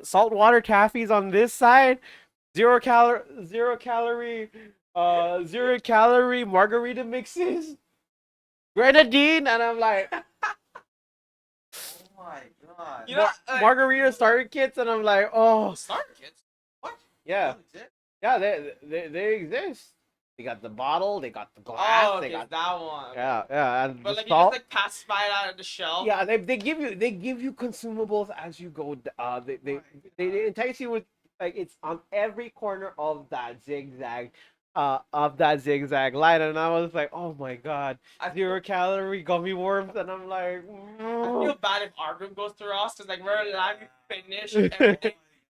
saltwater taffies on this side. Zero calorie margarita mixes, grenadine, and I'm like, Oh my god. You know, margarita starter kits, and I'm like, oh, Star Kids. What? yeah, Really exist? yeah, they exist. They got the bottle, they got the glass, Oh, they okay, got that one. yeah, and But the like you just salt. like pass by it out of the shelf. Yeah, they give you consumables as you go. They Oh my they God. entice you with, like, it's on every corner of that zigzag line, and I was like, oh my god, I feel, 0 calorie gummy worms, and I'm like, I feel bad if our group goes through us because like we're in line, we finish everything.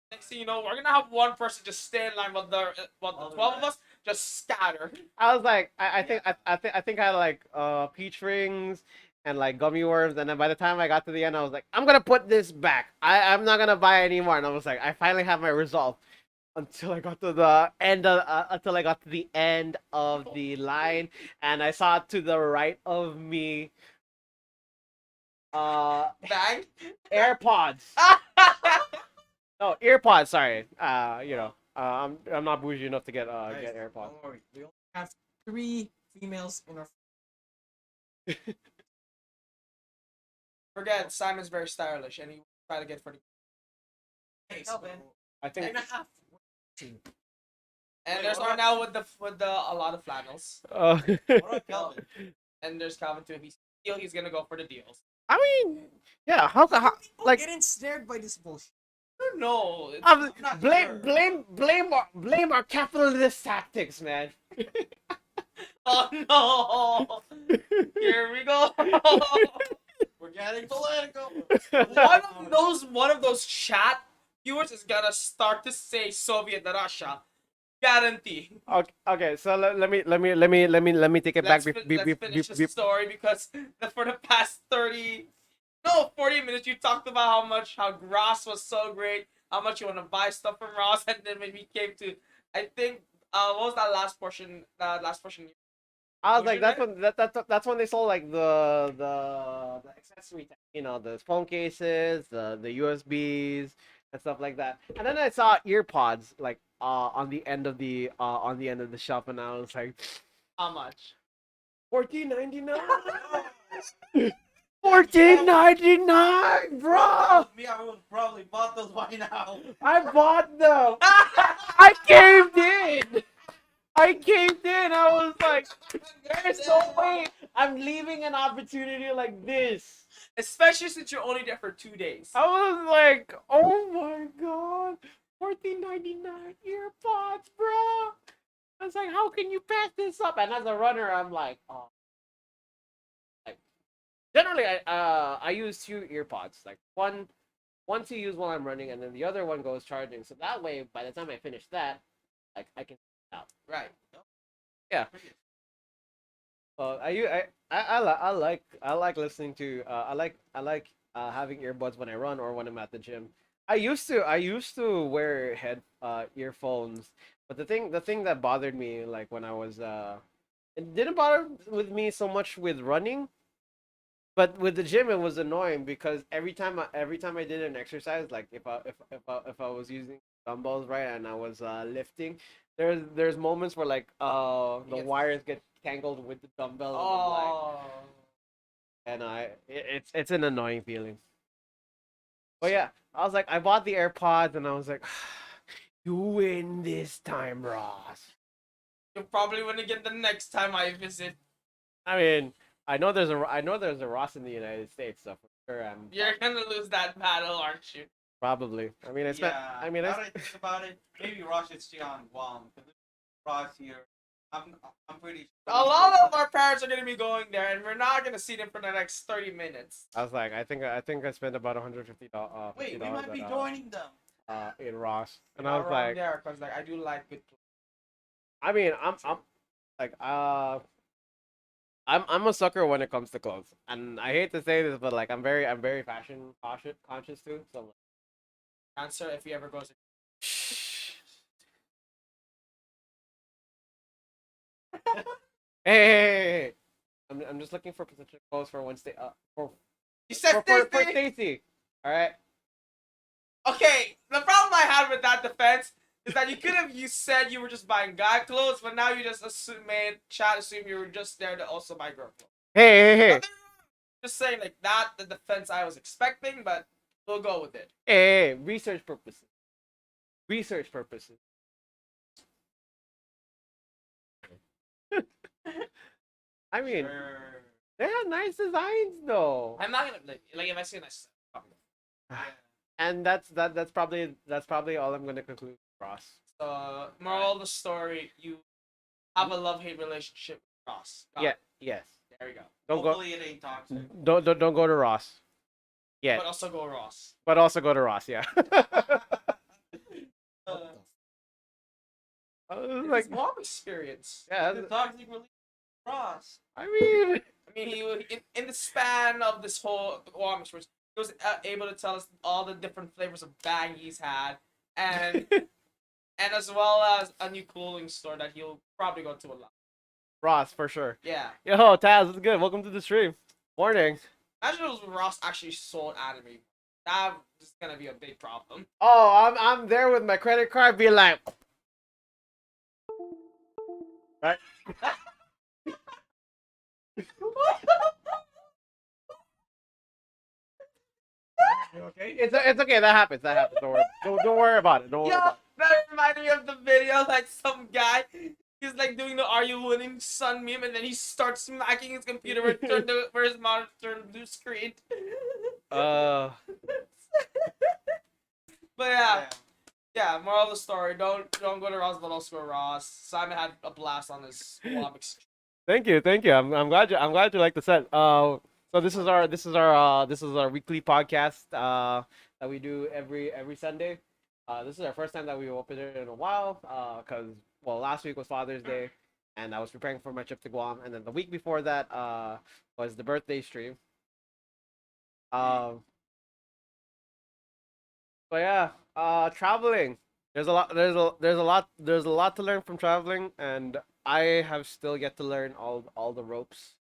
Next thing you know, we're gonna have one person just stay in line while the 12 of us just scatter. I was like, I think I had like peach rings and like gummy worms, and then by the time I got to the end, I was like, I'm gonna put this back. I'm not gonna buy anymore, and I was like, I finally have my resolve. Until I got to the end of the line, and I saw to the right of me, uh, Bang. AirPods. No, earpods. Sorry. I'm not bougie enough to get Guys, get AirPods. Don't worry. We only have 3 females in our. Forget Simon's very stylish and he try to get for the. Hey, Calvin. I think. 3.5. And Wait, there's what Arnell with the a lot of flannels. What about Calvin? And there's Calvin too. If he's deal, he's gonna go for the deals. I mean, yeah. How People like get ensnared by this bullshit. I don't know. um, I'm not blame sure. blame our capitalist tactics, man. Oh no! Here we go. We're getting political. one of those chat viewers is gonna start to say Soviet Russia. Guarantee. Okay, so let me take it back. Let's finish the story because for the past 40 minutes you talked about how Ross was so great, how much you want to buy stuff from Ross, and then when we came to, I think, what was that last portion? That last portion. I was like, Closure that's when they sold like the accessory, the phone cases, the USBs and stuff like that. And then I saw earpods like on the end of the shelf, and I was like, How much? $14.99. $14.99, bro. Me, I would probably bought those by now. I bought them. I caved in. I was like, there's no way I'm leaving an opportunity like this. Especially since you're only there for 2 days. I was like, oh my god, $14.99 earpods, bro. I was like, how can you pass this up? And as a runner, I'm like, oh. Like, generally, I use two earpods. Like one to use while I'm running, and then the other one goes charging. So that way, by the time I finish that, like, I can out. Right. Yeah. I like listening to having earbuds when I run or when I'm at the gym. I used to wear earphones, but the thing that bothered me, like, when I was it didn't bother with me so much with running, but with the gym it was annoying because every time I did an exercise, like if I was using dumbbells, right, and I was lifting, there's moments where, like, the gets- wires get tangled with the dumbbell, Oh. it's an annoying feeling. But yeah, I was like, I bought the AirPods, and I was like, you win this time, Ross. You'll probably win again the next time I visit. I mean, I know there's a Ross in the United States, so for sure You're gonna lose that battle, aren't you? probably. I mean, Now that I think about it, maybe Ross should stay on Guam. Because Ross here, I'm pretty A sure. lot of our parents are gonna be going there, and we're not gonna see them for the next 30 minutes. I was like, I think I spent about $150 Wait, we might be joining them. in Ross, and Not I was around like, there, cause like I do like good. I mean, I'm like, I'm a sucker when it comes to clothes, and I hate to say this, but like I'm very fashion conscious too. So Answer if he ever goes. hey, I'm just looking for potential clothes for Wednesday. You said For Stacy. Stacy. All right. Okay, the problem I had with that defense is that you said you were just buying guy clothes, but now you just made chat assume you were just there to also buy girl clothes. Hey. Nothing wrong. Just saying like not the defense I was expecting, but we'll go with it. Hey, research purposes. Research purposes. I mean, Sure. they have nice designs though. I'm not gonna like if I see nice. And that's probably all I'm gonna conclude, Ross. So moral of the story: you have a love-hate relationship with Ross. Got Yeah. it. Yes. There we go. Don't go. Hopefully it ain't toxic. Don't go to Ross. Yeah. But also go Ross. But also go to Ross. Yeah. Uh, Like, like Guam experience. yeah. The toxic relationship Ross. I mean, I mean, in the span of this whole Guam experience, he was able to tell us all the different flavors of bag he's had, and and as well as a new clothing store that he'll probably go to a lot. Ross for sure. Yeah. Yo, Taz, it's good. Welcome to the stream. Morning. Imagine if Ross actually sold anime. That is gonna be a big problem. Oh, I'm there with my credit card, being like, right? Okay. It's okay. That happens. That happens. Don't worry about it. Don't worry Yeah, about it. that reminded me of the video like some guy. He's like doing the "Are you winning, son?" meme, and then he starts smacking his computer for his monitor turn blue screen. But yeah. Moral of the story: don't go to Ross, but also go to Ross. Simon had a blast on his Olympics. Thank you. I'm glad you like the set. So this is our weekly podcast that we do every Sunday. This is our first time that we opened it in a while. Cause well, last week was Father's Day, and I was preparing for my trip to Guam, and then the week before that was the birthday stream. Um, but yeah, traveling. There's a lot to learn from traveling, and I have still yet to learn all the ropes.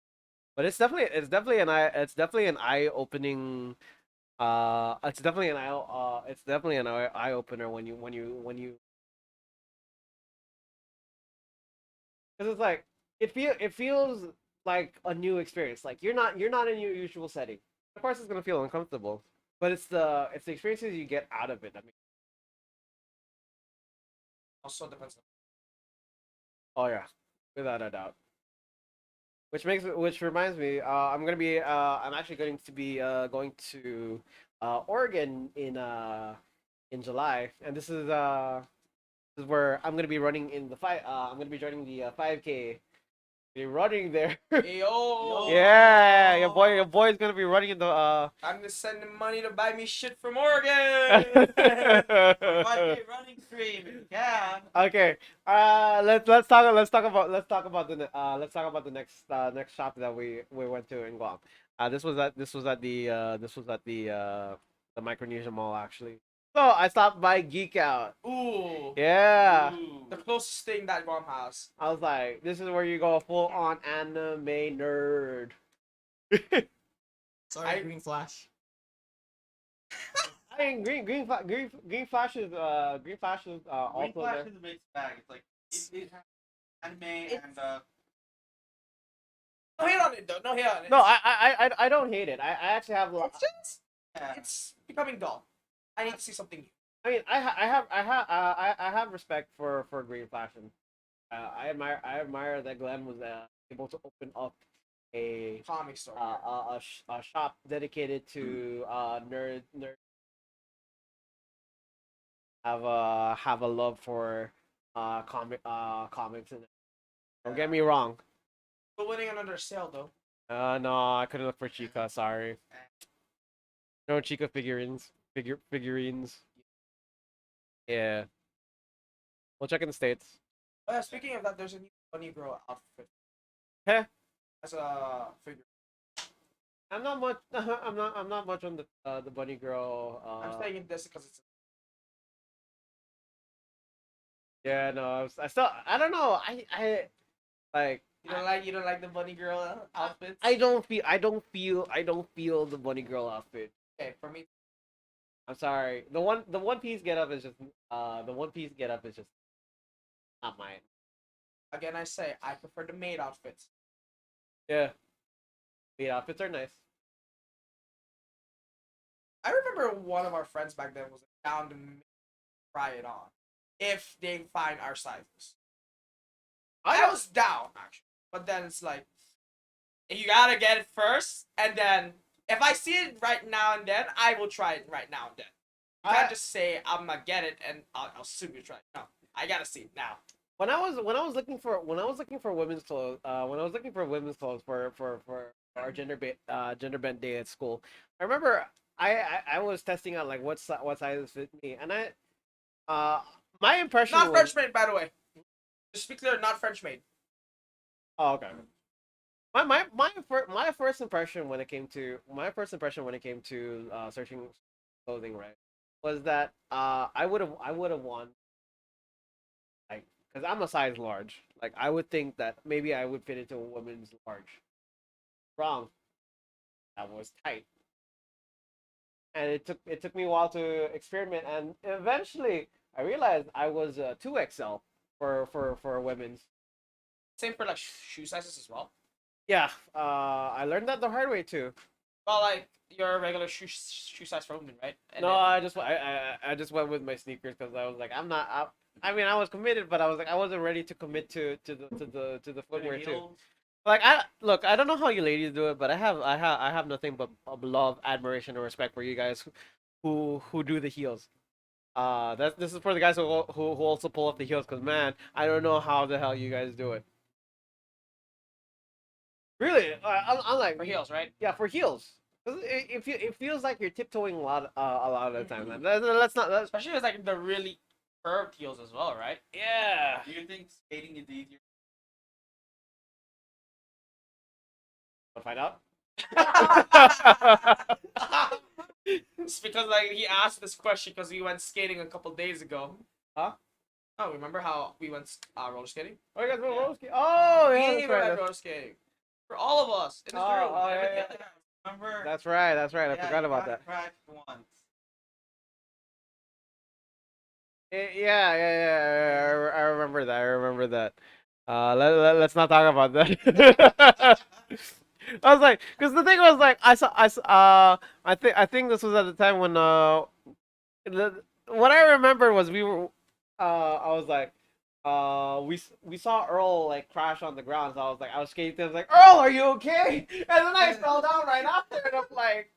But it's definitely an eye opening. It's definitely an eye opener when you because it's like it feels like a new experience. Like you're not in your usual setting. Of course, it's gonna feel uncomfortable, but it's the experiences you get out of it. I mean, Also depends. oh yeah, without a doubt. Which reminds me, I'm actually going to be going to Oregon in July, and this is where I'm gonna be running in the five. I'm gonna be joining the 5K. Be running there. Yo. Yeah, your boy's gonna be running in the I'm just sending money to buy me shit from Oregon. 5K running stream. Yeah. Okay. Let's talk about the next shop that we went to in Guam. This was at the Micronesia Mall actually. So I stopped by Geek Out. Ooh. Yeah. Ooh. The closest thing that Guam has. I was like, this is where you go full on anime nerd. Sorry, Green Flash. I mean, Green Flash is Green also Flash there. is a mixed bag. It's like it has anime and No hate on it though. No hate on it. No, I don't hate it. I actually have. It's just yeah. it's becoming dull. I need to see something new. I mean, I have respect for Green Flash, and I admire that Glenn was able to open up a Comic store. a shop dedicated to nerd have a love for comics and don't get me wrong. Still winning another sale though. No, I couldn't look for Chica. Sorry. No Chica figurines. Yeah. We'll check in the states. Oh yeah, speaking of that, there's a new Bunny Girl outfit. Heh. as a figure? I'm not much. I'm not much on the bunny girl. I'm saying this because it's Yeah, no. I still. I don't know. Like. you don't like the bunny girl outfits. I don't feel. I don't feel the bunny girl outfit. Okay, for me, I'm sorry. The one piece get up is just. The one piece get up is just not mine. again, I say I prefer the maid outfits. Yeah. The outfits are nice. I remember one of our friends back then was down to try it on if they find our sizes. I was down actually, but then it's like you gotta get it first, and then if I see it right now and then, I will try it right now and then. You can't just say I'm gonna get it and I'll assume you try it. No, I gotta see it now. When I was looking for women's clothes, when I was looking for women's clothes for our gender bent day at school, I remember I was testing out like what sizes fit me, and uh my impression Not was French made, by the way. Just to be clear, not French made. oh okay. My first impression when it came to searching clothing, right, was that I would have won, like, because I'm a size large. Like, I would think that maybe I would fit into a woman's large. Wrong. That was tight, and it took me a while to experiment, and eventually I realized I was 2XL for women's. Same for like shoe sizes as well. Yeah, I learned that the hard way too. Well, like your regular shoe size for women, right? And No, then, I just went with my sneakers because I was like I'm not. I mean, I was committed, but I was like I wasn't ready to commit to the footwear too. Heels. Like I don't know how you ladies do it, but I have nothing but love, admiration, and respect for you guys who do the heels. This is for the guys who also pull off the heels, because man, I don't know how the hell you guys do it. Really, I'm like for heels, right? yeah, for heels. 'Cause it feels like you're tiptoeing a lot of the time. Man. Let's not. Especially with like the really curved heels as well, right? Yeah. Do you think skating is easier? Wanna find out? It's because like he asked this question because we went skating a couple days ago. Huh? Oh, remember how we went roller skating? Oh, you guys went Yeah. roller skating? Oh, yeah, We that's went right. roller skating for all of us in this Oh, room. oh, Every yeah, other guy. Remember? That's right. That's right. I Yeah, forgot you about got that. cracked once. I remember that. I remember that. Let's not talk about that. I was like, because the thing was like, I think this was at the time when what I remember was we were, I was like, we saw Earl like crash on the ground, so I was skating. I was like, Earl, are you okay? And then I fell down right after, and I'm like.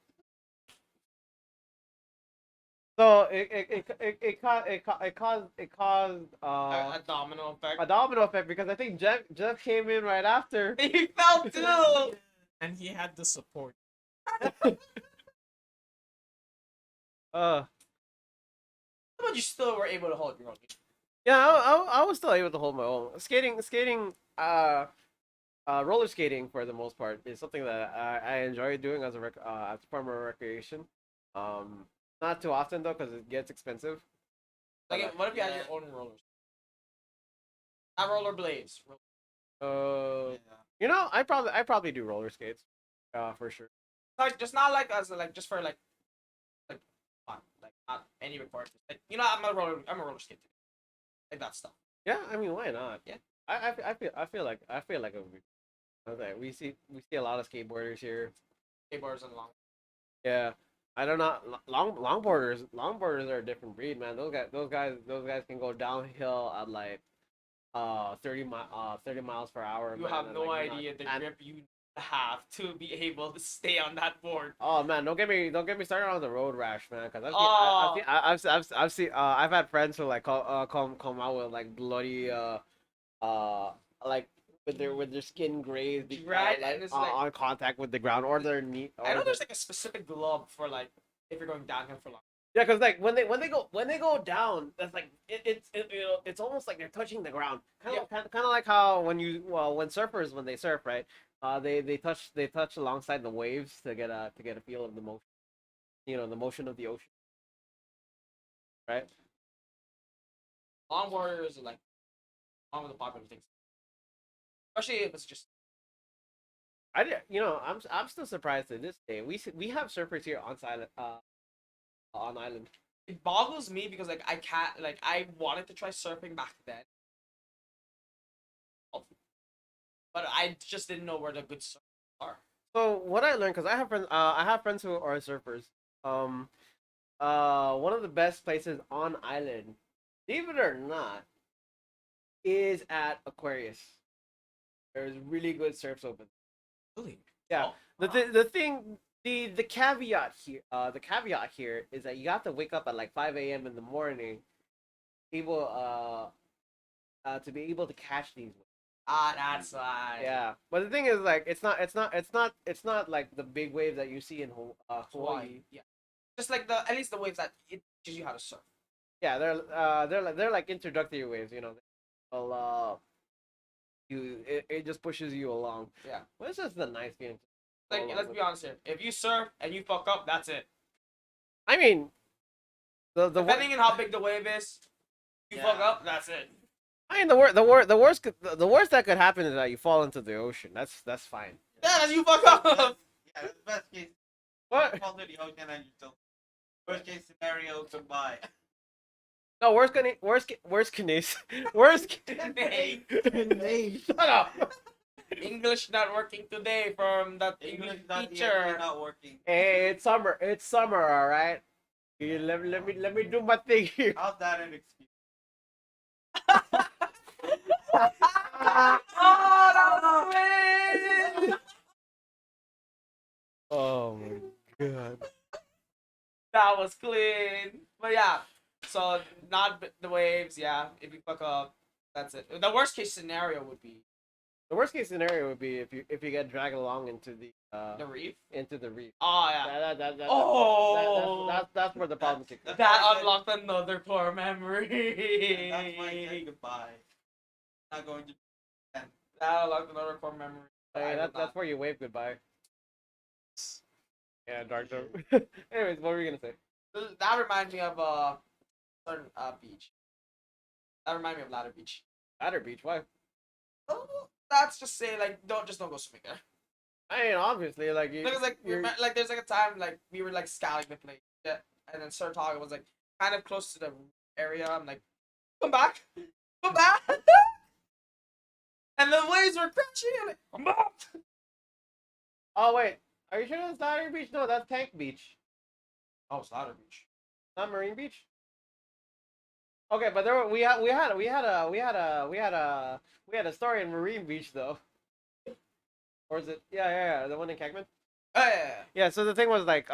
So it caused A domino effect. a domino effect because I think Jeff came in right after. He fell too. And he had the support. Uh But you still were able to hold your own. yeah, I was still able to hold my own. Skating roller skating for the most part is something that I enjoy doing as as part of my recreation. Not too often though because it gets expensive. Like, what if you had your own rollers? Not roller blades. Uh, Yeah. you know, I probably do roller skates, for sure. Like, just not like as like just for like fun, like not any requirements. Like, you know, I'm a roller skater. Like that stuff. Yeah, I mean, why not? Yeah. I feel like it would be. Okay, we see a lot of skateboarders here. Skateboards and long. Yeah, I don't know. Longboarders are a different breed, man. Those guys can go downhill at like 30 miles per hour. You man, have and, no like, idea the and- grip you have to be able to stay on that board. Oh man, don't get me started on the road rash, man. Cause Oh. I've seen I've had friends who like come out with like bloody like with their skin grazed Right, like, and it's like- on contact with the ground or their knee. I know there's like a specific glove for like if you're going downhill for long. Yeah, because like when they go down, that's like it's almost like they're touching the ground. Kind of like how when surfers when they surf, right? They touch alongside the waves to get a feel of the motion. The motion of the ocean, right? Longboarders are like one of the popular things, especially if it's just. I did, I'm still surprised to this day. We have surfers here on island. It boggles me because like I can't like I wanted to try surfing back then, but I just didn't know where the good surfers are. So what I learned, because I have friends who are surfers. Um, one of the best places on island, believe it or not, is at Aquarius. There's really good surfs open. Really? Yeah. Oh, The thing the caveat here is that you have to wake up at like 5 a.m. in the morning, able to be able to catch these. that's why. Yeah, but the thing is, like, it's not like the big waves that you see in Hawaii. Yeah. Just like the at least the waves that it teaches you how to surf. Yeah, they're like introductory waves. Well, it just pushes you along. Yeah. Well, it's just the nice feeling. Like let's be honest here. If you surf and you fuck up, that's it. I mean, Depending on how big the wave is, you Yeah. fuck up, that's it. I mean, the worst that could happen is that you fall into the ocean. That's fine. Yeah, that's you fuck up. Yeah, that's the best case. What? Fall to the ocean and you still. Worst case scenario, goodbye. No, worst case. Worst. Hey, Shut up. English not working today from that English English teacher. not working. Hey, it's summer. It's summer, all right. Let me do my thing here. How's that an excuse? Oh, that was clean. Oh my god. That was clean. But yeah, so not the waves. Yeah, if you fuck up, that's it. The worst case scenario would be The worst case scenario would be if you get dragged along into the reef. into the reef. Oh yeah. Oh. Oh, That's where the problem kicks in. that unlocked another core memory. That's why I say goodbye. Not going to. That unlocked another core memory. Hey, I will that's not. where you wave goodbye. Yeah, dark zone. Anyways, what were you gonna say? That reminds me of a certain beach. That reminds me of Ladder Beach. Ladder Beach. Why? Oh, that's just say like don't go swimming there. I mean, obviously, like Because like like there's like a time like we were like scouting the place, yeah, and then Sir Target was like kind of close to the area. I'm like, come back, come back, and the waves were crashing. I'm like, come back. Oh wait, are you sure that's Ladder Beach? No, that's Tank Beach, Oh, it's Ladder Beach. not Marine Beach. Okay, but we had a story in Marine Beach though. Or is it? Yeah, the one in Kegman. Oh, yeah. Yeah. So the thing was like,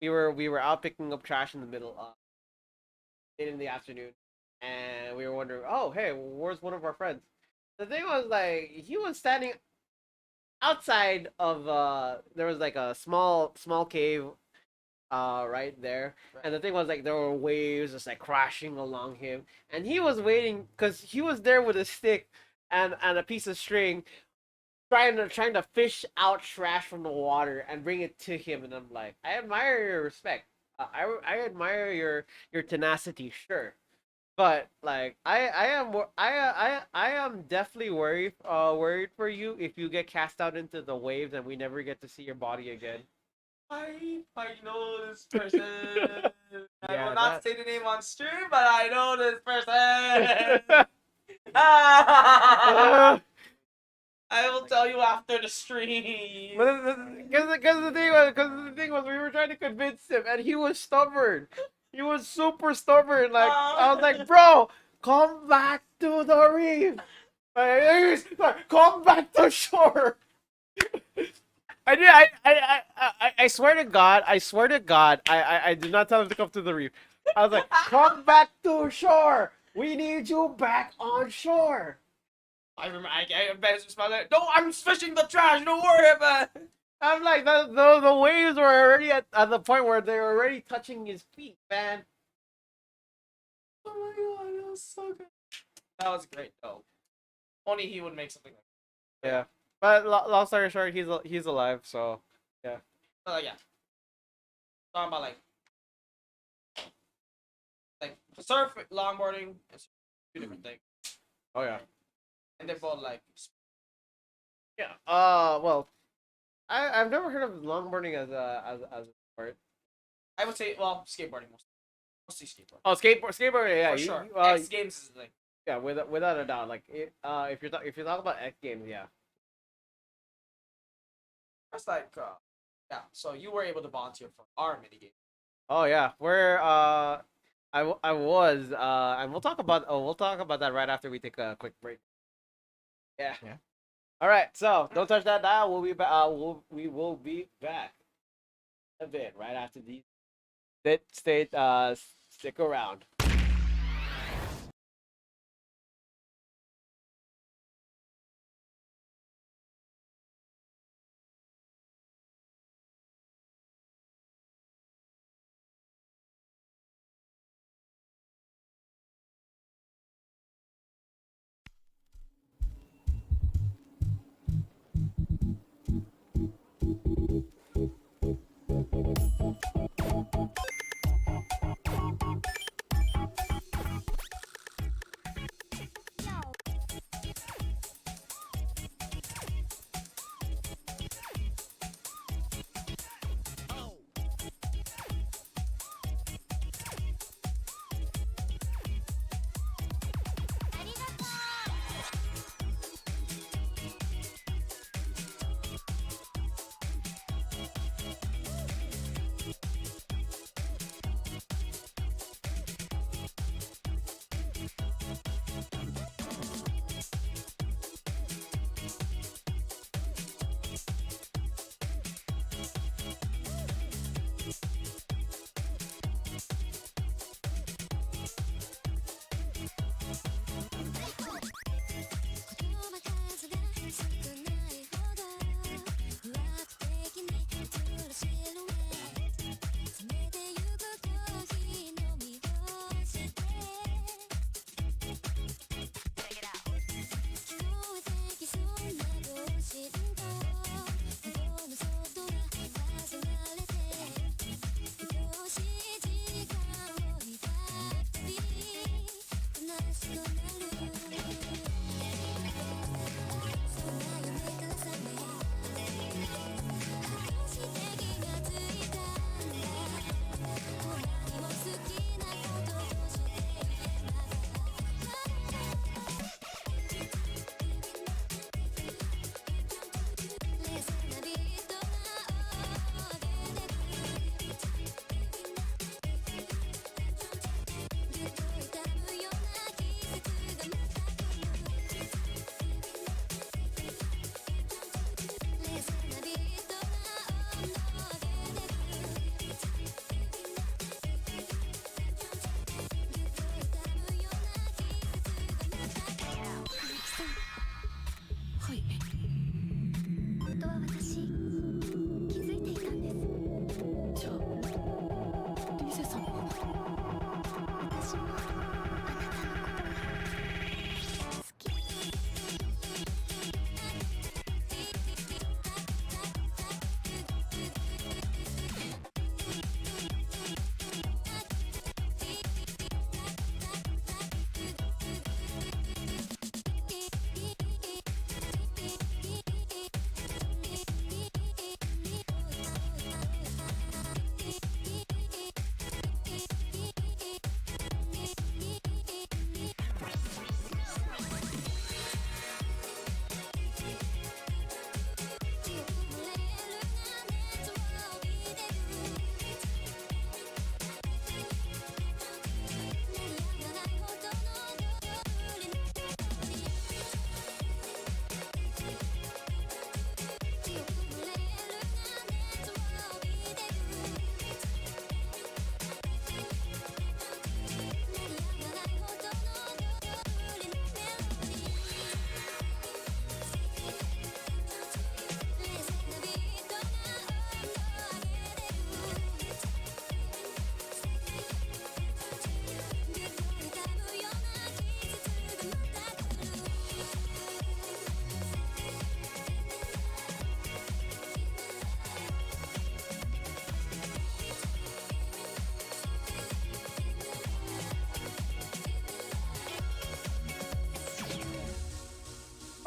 we were out picking up trash in the middle, late in the afternoon, and we were wondering, oh hey, where's one of our friends? The thing was like he was standing outside of there was like a small cave right there. Right. And the thing was like there were waves just like crashing along him, and he was waiting because he was there with a stick and a piece of string, trying to fish out trash from the water and bring it to him. And I'm like, I admire your respect. I admire your tenacity, sure. But like I am definitely worried for you if you get cast out into the waves and we never get to see your body again. I know this person. I Yeah, will not that- say the name on stream, but I know this person. I will tell you after the stream. Because the thing was, we were trying to convince him, and he was stubborn. He was super stubborn. Like I was like, bro, come back to the reef. Like, come back to shore. I swear to God, I did not tell him to come to the reef. I was like, come back to shore. We need you back on shore. I remember. I bet it's like, no, I'm fishing the trash. Don't worry about it. I'm like the waves were already at the point where they're already touching his feet, man. Oh my god, that was so good. That was great though. Only he would make something like Yeah, but long story short, he's alive. So yeah. yeah. Talking about like surf longboarding is two different things. Oh yeah. And they're both like Yeah. Well, I've never heard of longboarding as a sport. I would say skateboarding mostly skateboarding. Oh, skateboard. Yeah. For sure. You, X Games is the thing. yeah. Without a doubt. Like if you're talking about X Games, yeah. That's like yeah. So you were able to volunteer for our minigame. Oh yeah. Where I was and we'll talk about that right after we take a quick break. Yeah. Yeah. All right. So don't touch that dial. We'll be back. We will be back a bit right after these. Stick around.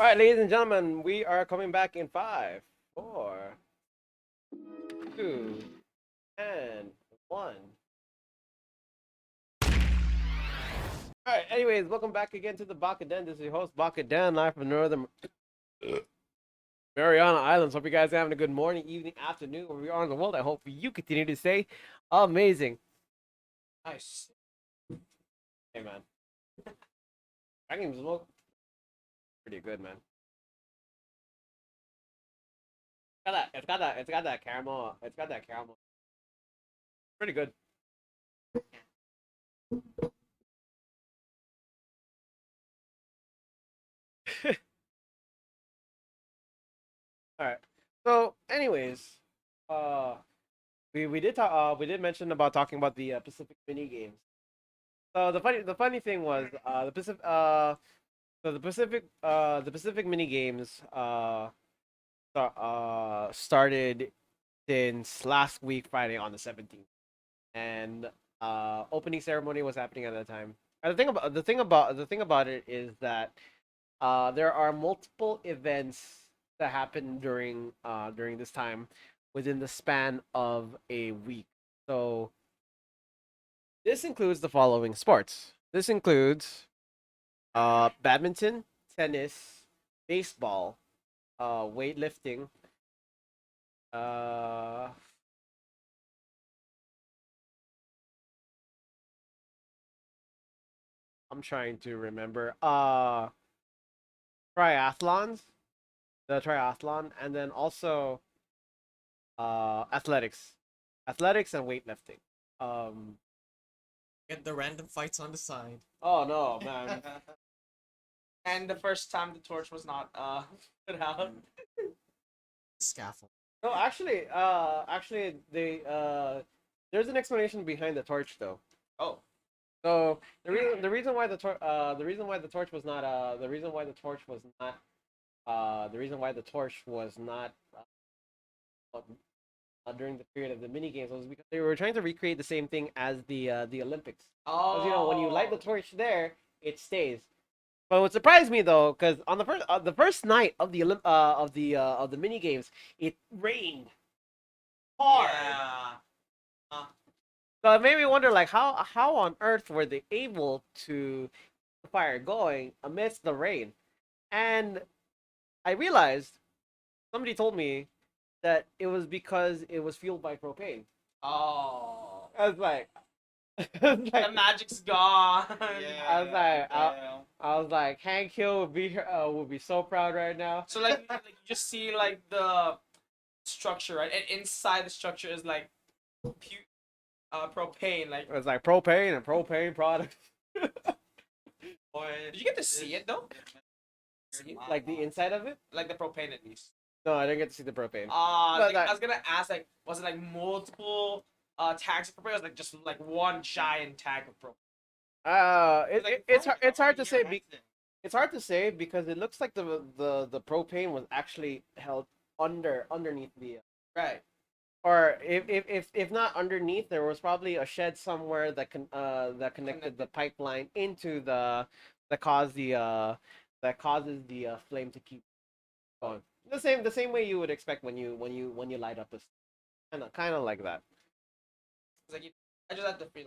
All right, ladies and gentlemen, we are coming back in 5, 4, 2, and 1. All right. Anyways, welcome back again to the Baka Den. This is your host Baka Den, live from Northern Mariana Islands. Hope you guys are having a good morning, evening, afternoon, wherever you are in the world. I hope you continue to stay amazing. Nice. Hey man, I can smoke pretty good, man. It's got that caramel. It's got that caramel. Pretty good. All right. So, anyways, uh, we did talk. We did mention about talking about the Pacific mini games. So the funny thing was the Pacific the Pacific mini games started since last week Friday on the 17th, and opening ceremony was happening at that time. And the thing about it is that there are multiple events that happen during this time within the span of a week. So this includes the following sports. This includes badminton, tennis, baseball, weightlifting, uh, I'm trying to remember, triathlons, the triathlon, and then also athletics and weightlifting. Um, Get the random fights on the side. oh no, man. And the first time the torch was not put out. Scaffold. No, actually, there's an explanation behind the torch though. Oh. So the reason why the reason why the torch was not the reason why the torch was not the reason why the torch was not during the period of the mini games was because they were trying to recreate the same thing as the Olympics. Oh. Because when you light the torch there, it stays. But what surprised me though, because on the first night of the mini games, it rained hard. Yeah. So it made me wonder, like, how on earth were they able to keep the fire going amidst the rain? And I realized somebody told me that it was because it was fueled by propane. Oh. I was like, I was The like, magic's gone. Yeah. I was like, yeah. I was like, Hank Hill would be so proud right now. So like you just see like the structure, right? And inside the structure is like propane. Like, It was like propane and propane products, Boy, did you get to see it though? See it? like the inside of it. Like the propane at least. No, I didn't get to see the propane. Like, But I was gonna ask, like, was it like multiple tags of propane, or was it like just like one giant tag of propane? It's hard to say. It's hard to say because it looks like the propane was actually held underneath the Right. or if not underneath, there was probably a shed somewhere that connected the pipeline into that caused the that causes the flame to keep going. The same way you would expect when you light up this kind of like that. It's like I just had to feel.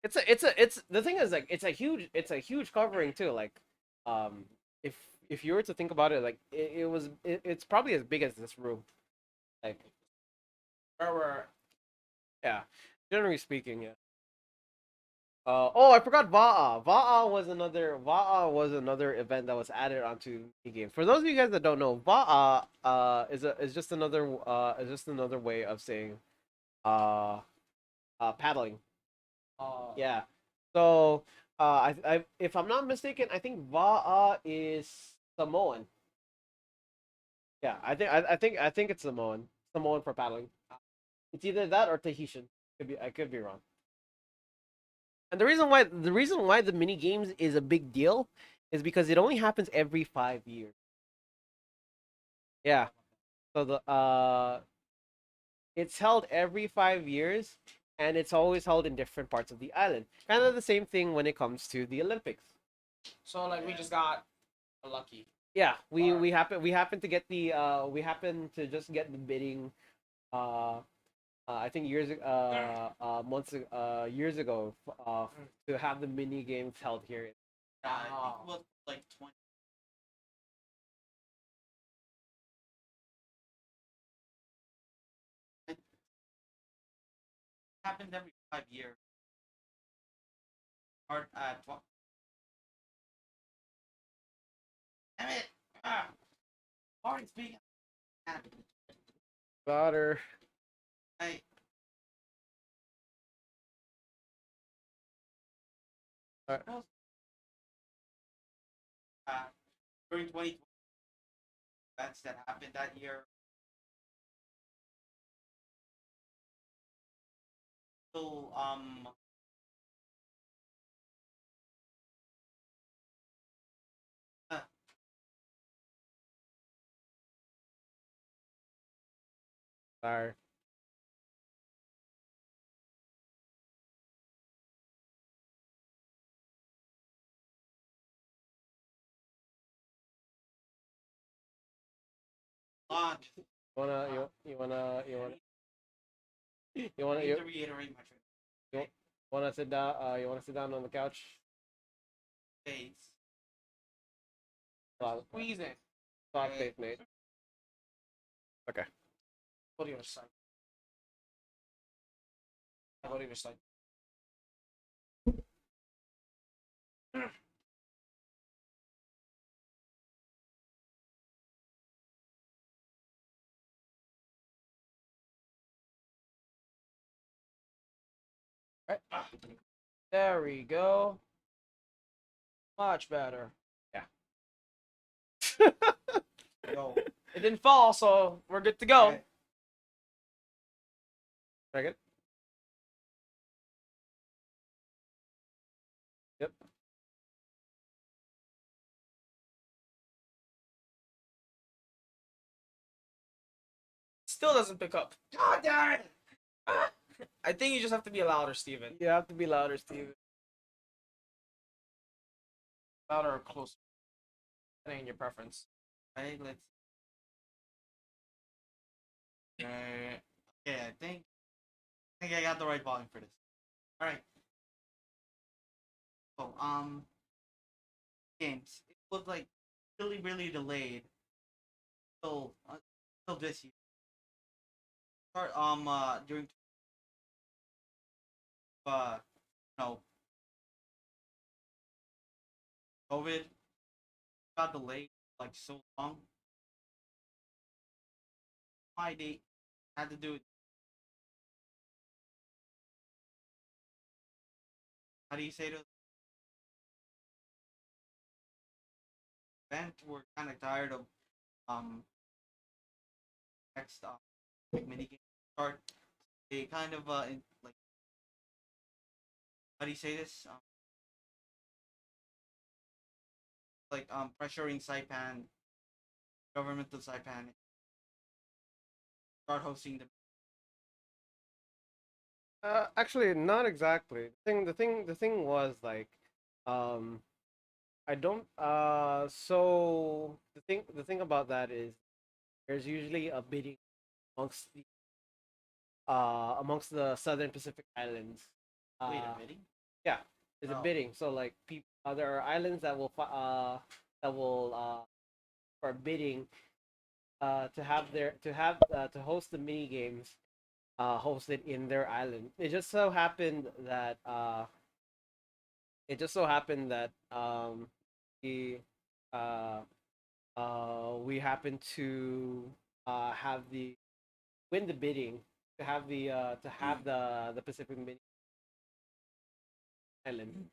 It's the thing is, like, it's a huge covering too. Like, um, if you were to think about it, like it's probably as big as this room. Like, Where yeah, generally speaking, yeah. Oh, I forgot Va'a. Va'a was another event that was added onto the game. For those of you guys that don't know, Va'a is just another way of saying uh paddling. Yeah. So if I'm not mistaken, I think Va'a is Samoan. Yeah, I think it's Samoan. Samoan for paddling. It's either that or Tahitian. I could be wrong. And the reason why the mini games is a big deal is because it only happens every 5 years. Yeah. So it's held every 5 years, and it's always held in different parts of the island. Kind of the same thing when it comes to the Olympics. so like we just got Lucky. Yeah, we Or- we happen to get the we happen to just get the bidding uh I think years ago to have the mini games held here. I think Wow. it was like 20. It happens every 5 years. Or damn it! Ah, already speaking. Louder. I Alright. suppose uh, during 2020 events that happened that year. So uh, Louder. launch. You wanna I you, need to reiterate my you wanna sit down you wanna sit down on the couch? face. Squeezing. Soft face, mate. Okay. Go to your side. Go to your side. Right. There we go. Much better. Yo. It didn't fall, so we're good to go. Okay. Second. Yep. Still doesn't pick up. God damn it! I think you just have to be louder, Steven. You have to be louder, Steve. Louder or closer. Depending on your preference. Right, let's. Okay, I think I got the right volume for this. All right. So games. It was like really delayed till this year. Start during uh no COVID got delayed like so long. My date had to do it. How do you say this? Event we're kind of tired of um next like mini game start. They kind of like how do you say this? Like pressuring Saipan, governmental Saipan, start hosting the. Actually, not exactly. The thing was like, um, I don't. So the thing about that is there's usually a bidding amongst the Southern Pacific Islands. Wait Uh, a minute. yeah, there's a Oh. bidding. So like, there are islands that will for bidding to host the mini games hosted in their island. It just so happened that the uh we happened to have the win the bidding to have the Pacific Mini Island.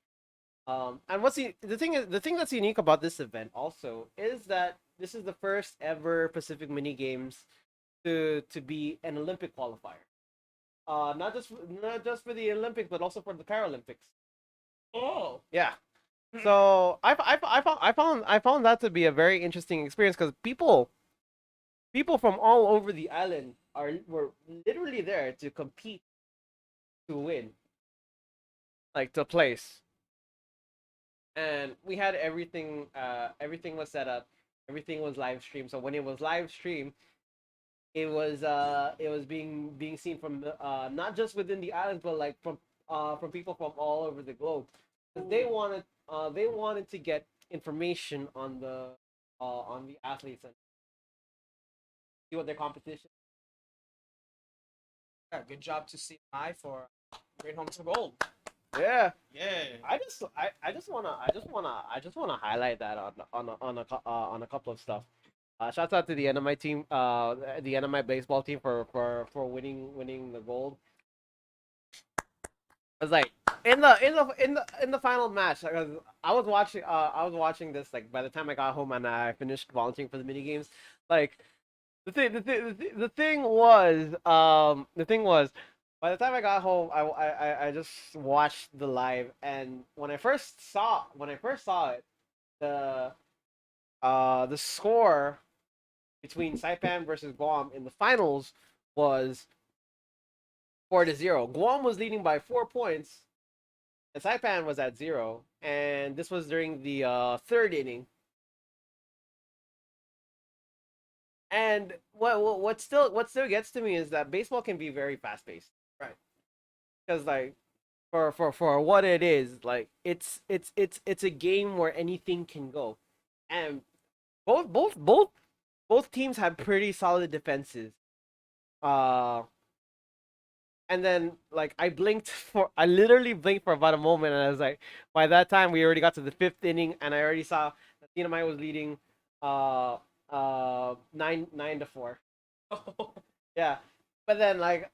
And the thing that's unique about this event also is that this is the first ever Pacific Mini Games to be an Olympic qualifier. Not just for the Olympics, but also for the Paralympics. Oh. Yeah. So I found that to be a very interesting experience because people from all over the island were literally there to compete to win, like to place. and we had everything. Everything was set up. Everything was live streamed. So when it was live streamed, it was being seen from not just within the islands, but like from people from all over the globe. 'Cause they wanted to get information on the athletes and see what their competition. Yeah, good job to see I for bringing home some gold. Yeah, Yeah. I just wanna highlight that on a couple of stuff. Shouts out to the NMI team, the NMI baseball team for winning the gold. I was like in the final match. I was watching this like by the time I got home and I finished volunteering for the mini games. Like the thing was by the time I got home, I just watched the live, and when I first saw it, the the score between Saipan versus Guam in the finals was 4-0. Guam was leading by 4 points, and Saipan was at 0. And this was during the third inning. And what still gets to me is that baseball can be very fast paced, Right. because like for what it is, like it's a game where anything can go, and both teams had pretty solid defenses. Uh, and then like I literally blinked for about a moment, and I was like, by that time we already got to the fifth inning, and I already saw that Dynamite was leading, uh, 9-4. Yeah, but then like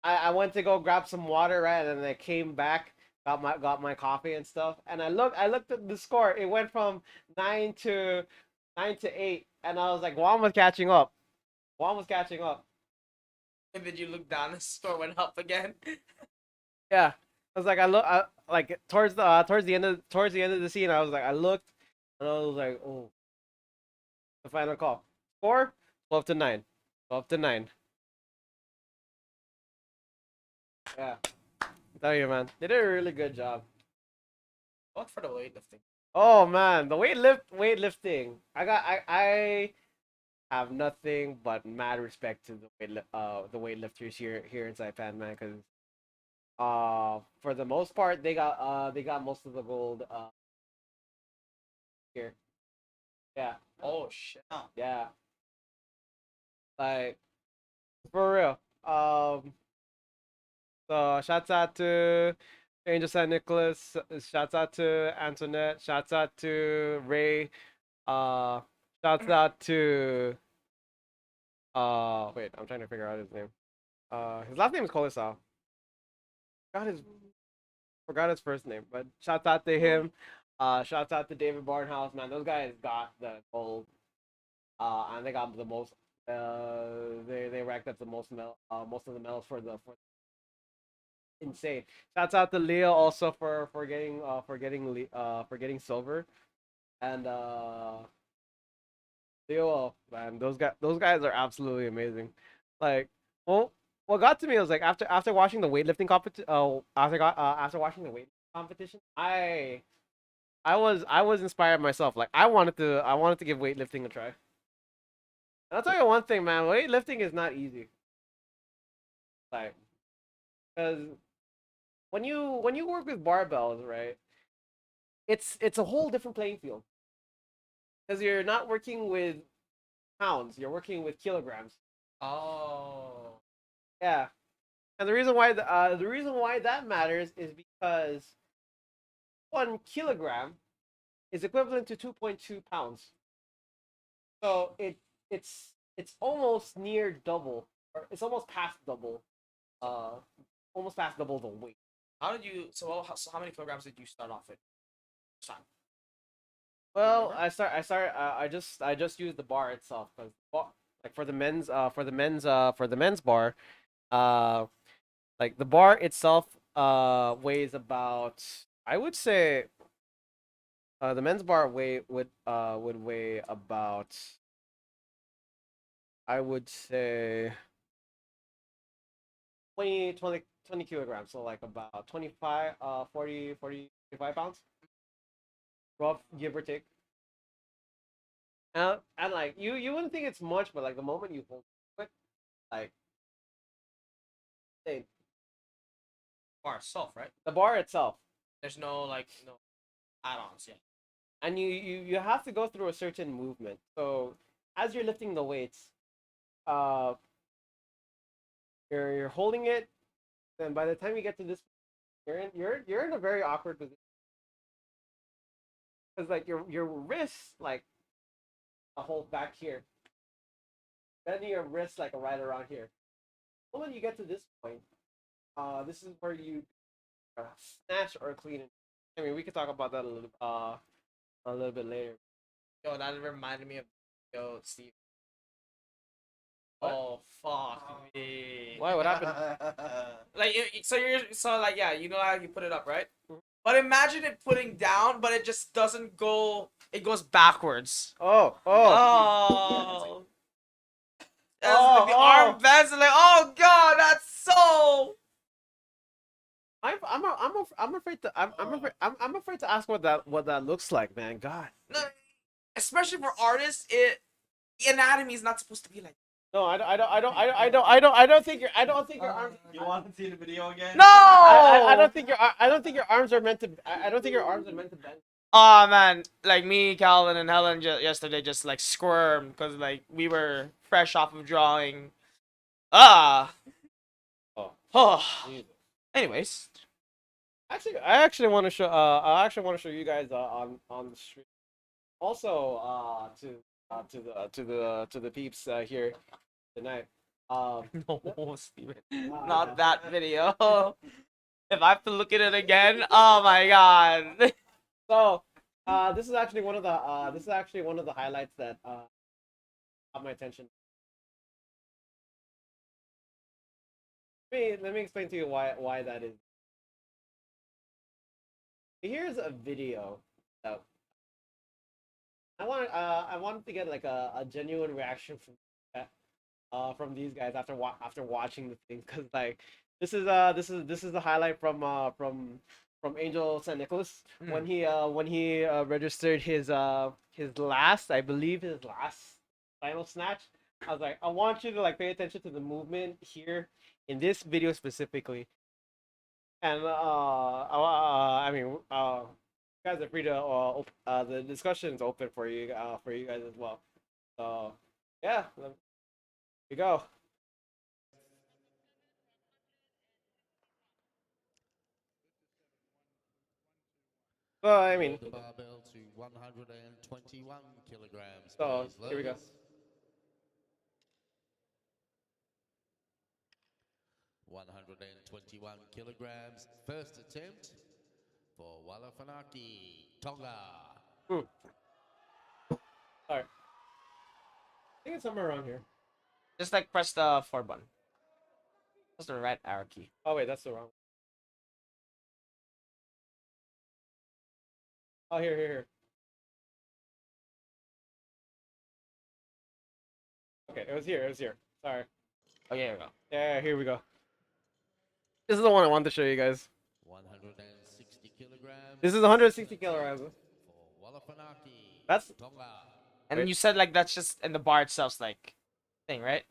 I went to go grab some water, right, and then I came back, got my coffee and stuff, and I looked at the score. It went from 9-8, and I was like, Guam was catching up. Guam was catching up. And then you look down, the score went up again. Yeah, I was like, like towards the end of the scene, I was like, I looked, and I was like, oh, the final call. Score 12-9, 12-9. Yeah, I tell you, man, they did a really good job. What for the weightlifting? Oh man, the weightlifting. I have nothing but mad respect to the weightlifters here in Saipan, man, because for the most part they got most of the gold here. Yeah, Oh shit. yeah, like for real. So shouts out to Angel San Nicholas. Shouts out to Antoinette. Shouts out to Ray. Uh, shouts out to wait, I'm trying to figure out his name. His last name is Colisau. Forgot his forgot his first name, but shouts out to him. Shouts out to David Barnhouse, man. Those guys got the gold. And they got the most. They racked up the most of the medals for insane. Shouts out to Leo also for getting silver, and Leo, man, those guys are absolutely amazing. Like, well, what got to me was like after watching the weightlifting competition. After watching the weight competition, I was inspired myself. Like I wanted to give weightlifting a try. And I'll tell you one thing, man. Weightlifting is not easy. Like, because when you work with barbells, right? It's a whole different playing field, because you're not working with pounds. You're working with kilograms. Oh. Yeah, and the reason why that matters is because 1 kilogram is equivalent to 2.2 pounds. So it's almost near double, or it's almost past double. Uh, almost past double the weight. How did you? So how many kilograms did you start off with? Time. Well, Remember? I just used the bar itself, because like for the men's bar, uh like the bar itself weighs about, I would say, the men's bar would weigh about, I would say, 20 kilograms, so like about 25 40 45 pounds. rough, give or take. And like you wouldn't think it's much, but like the moment you hold it, like hey, Bar itself, right? the bar itself, There's no like no add-ons. Yeah. and you have to go through a certain movement. So as you're lifting the weights, uh, you're holding it. Then by the time you get to this, you're in a very awkward position because like your wrists like a hold back here, then your wrists like right around here. Well, when you get to this point, this is where you snatch or clean. I mean, we could talk about that a little bit later. Yo, that reminded me of Steve. What? Oh fuck me. Why? What happened? Like so you're so like yeah, you know how you put it up, right? Mhm. But imagine it putting down, but it just doesn't go. It goes backwards. Oh, Oh. As Oh, the oh. arm bends and like, oh god, that's so. I'm afraid to I'm afraid to ask what that looks like, man. God. No, especially for artists, anatomy is not supposed to be like. No, I don't think your arms. You want to see the video again? No. I don't think I don't think your arms are meant to. I don't think your arms are meant to bend. Oh man, like me, Calvin, and Helen yesterday just like squirmed because like we were fresh off of drawing. Ah. Oh. Oh. Jesus. Anyways. Actually, I actually want to show. I actually want to show you guys on the street. Also, to the peeps here tonight. No, Steven. Not that video. If I have to look at it again, oh my god. So, this is actually one of the highlights that caught my attention. Let me explain to you why that is. Here's a video that I wanted to get like a genuine reaction from these guys after watching the thing, because like this is the highlight from Angel San Nicholas when he registered his last, I believe, his last final snatch. I was like, I want you to like pay attention to the movement here in this video specifically, and I mean you guys are free to the discussion is open for you guys as well. So yeah, there you go. So I mean, The barbell to 121 kilograms. so Please, here we go. loaders. 121 kilograms. First attempt for Walafanaki, Tonga. Hmm. Sorry. I think it's somewhere around here. Just like press the 4 button. That's the right arrow key. Oh wait, that's the wrong. Oh, here. Okay, it was here. Sorry. Okay, here we go. Yeah, here we go. This is the one I wanted to show you guys. 160 kilograms. This is 160 kilograms. For Walafanaki, That's Tonga. And Wait. you said like that's just in the bar itself's like thing, right?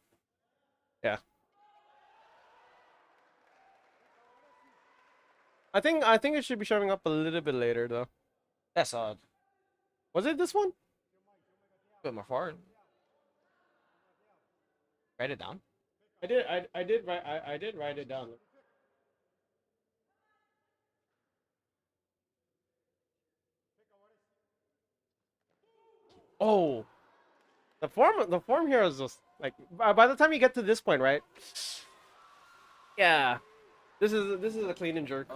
yeah. I think it should be showing up a little bit later though. That's odd. Was it this one? A bit more forward. Write it down. I did write it down. Oh. The form here is just like by the time you get to this point, right? Yeah. This is a clean and jerk.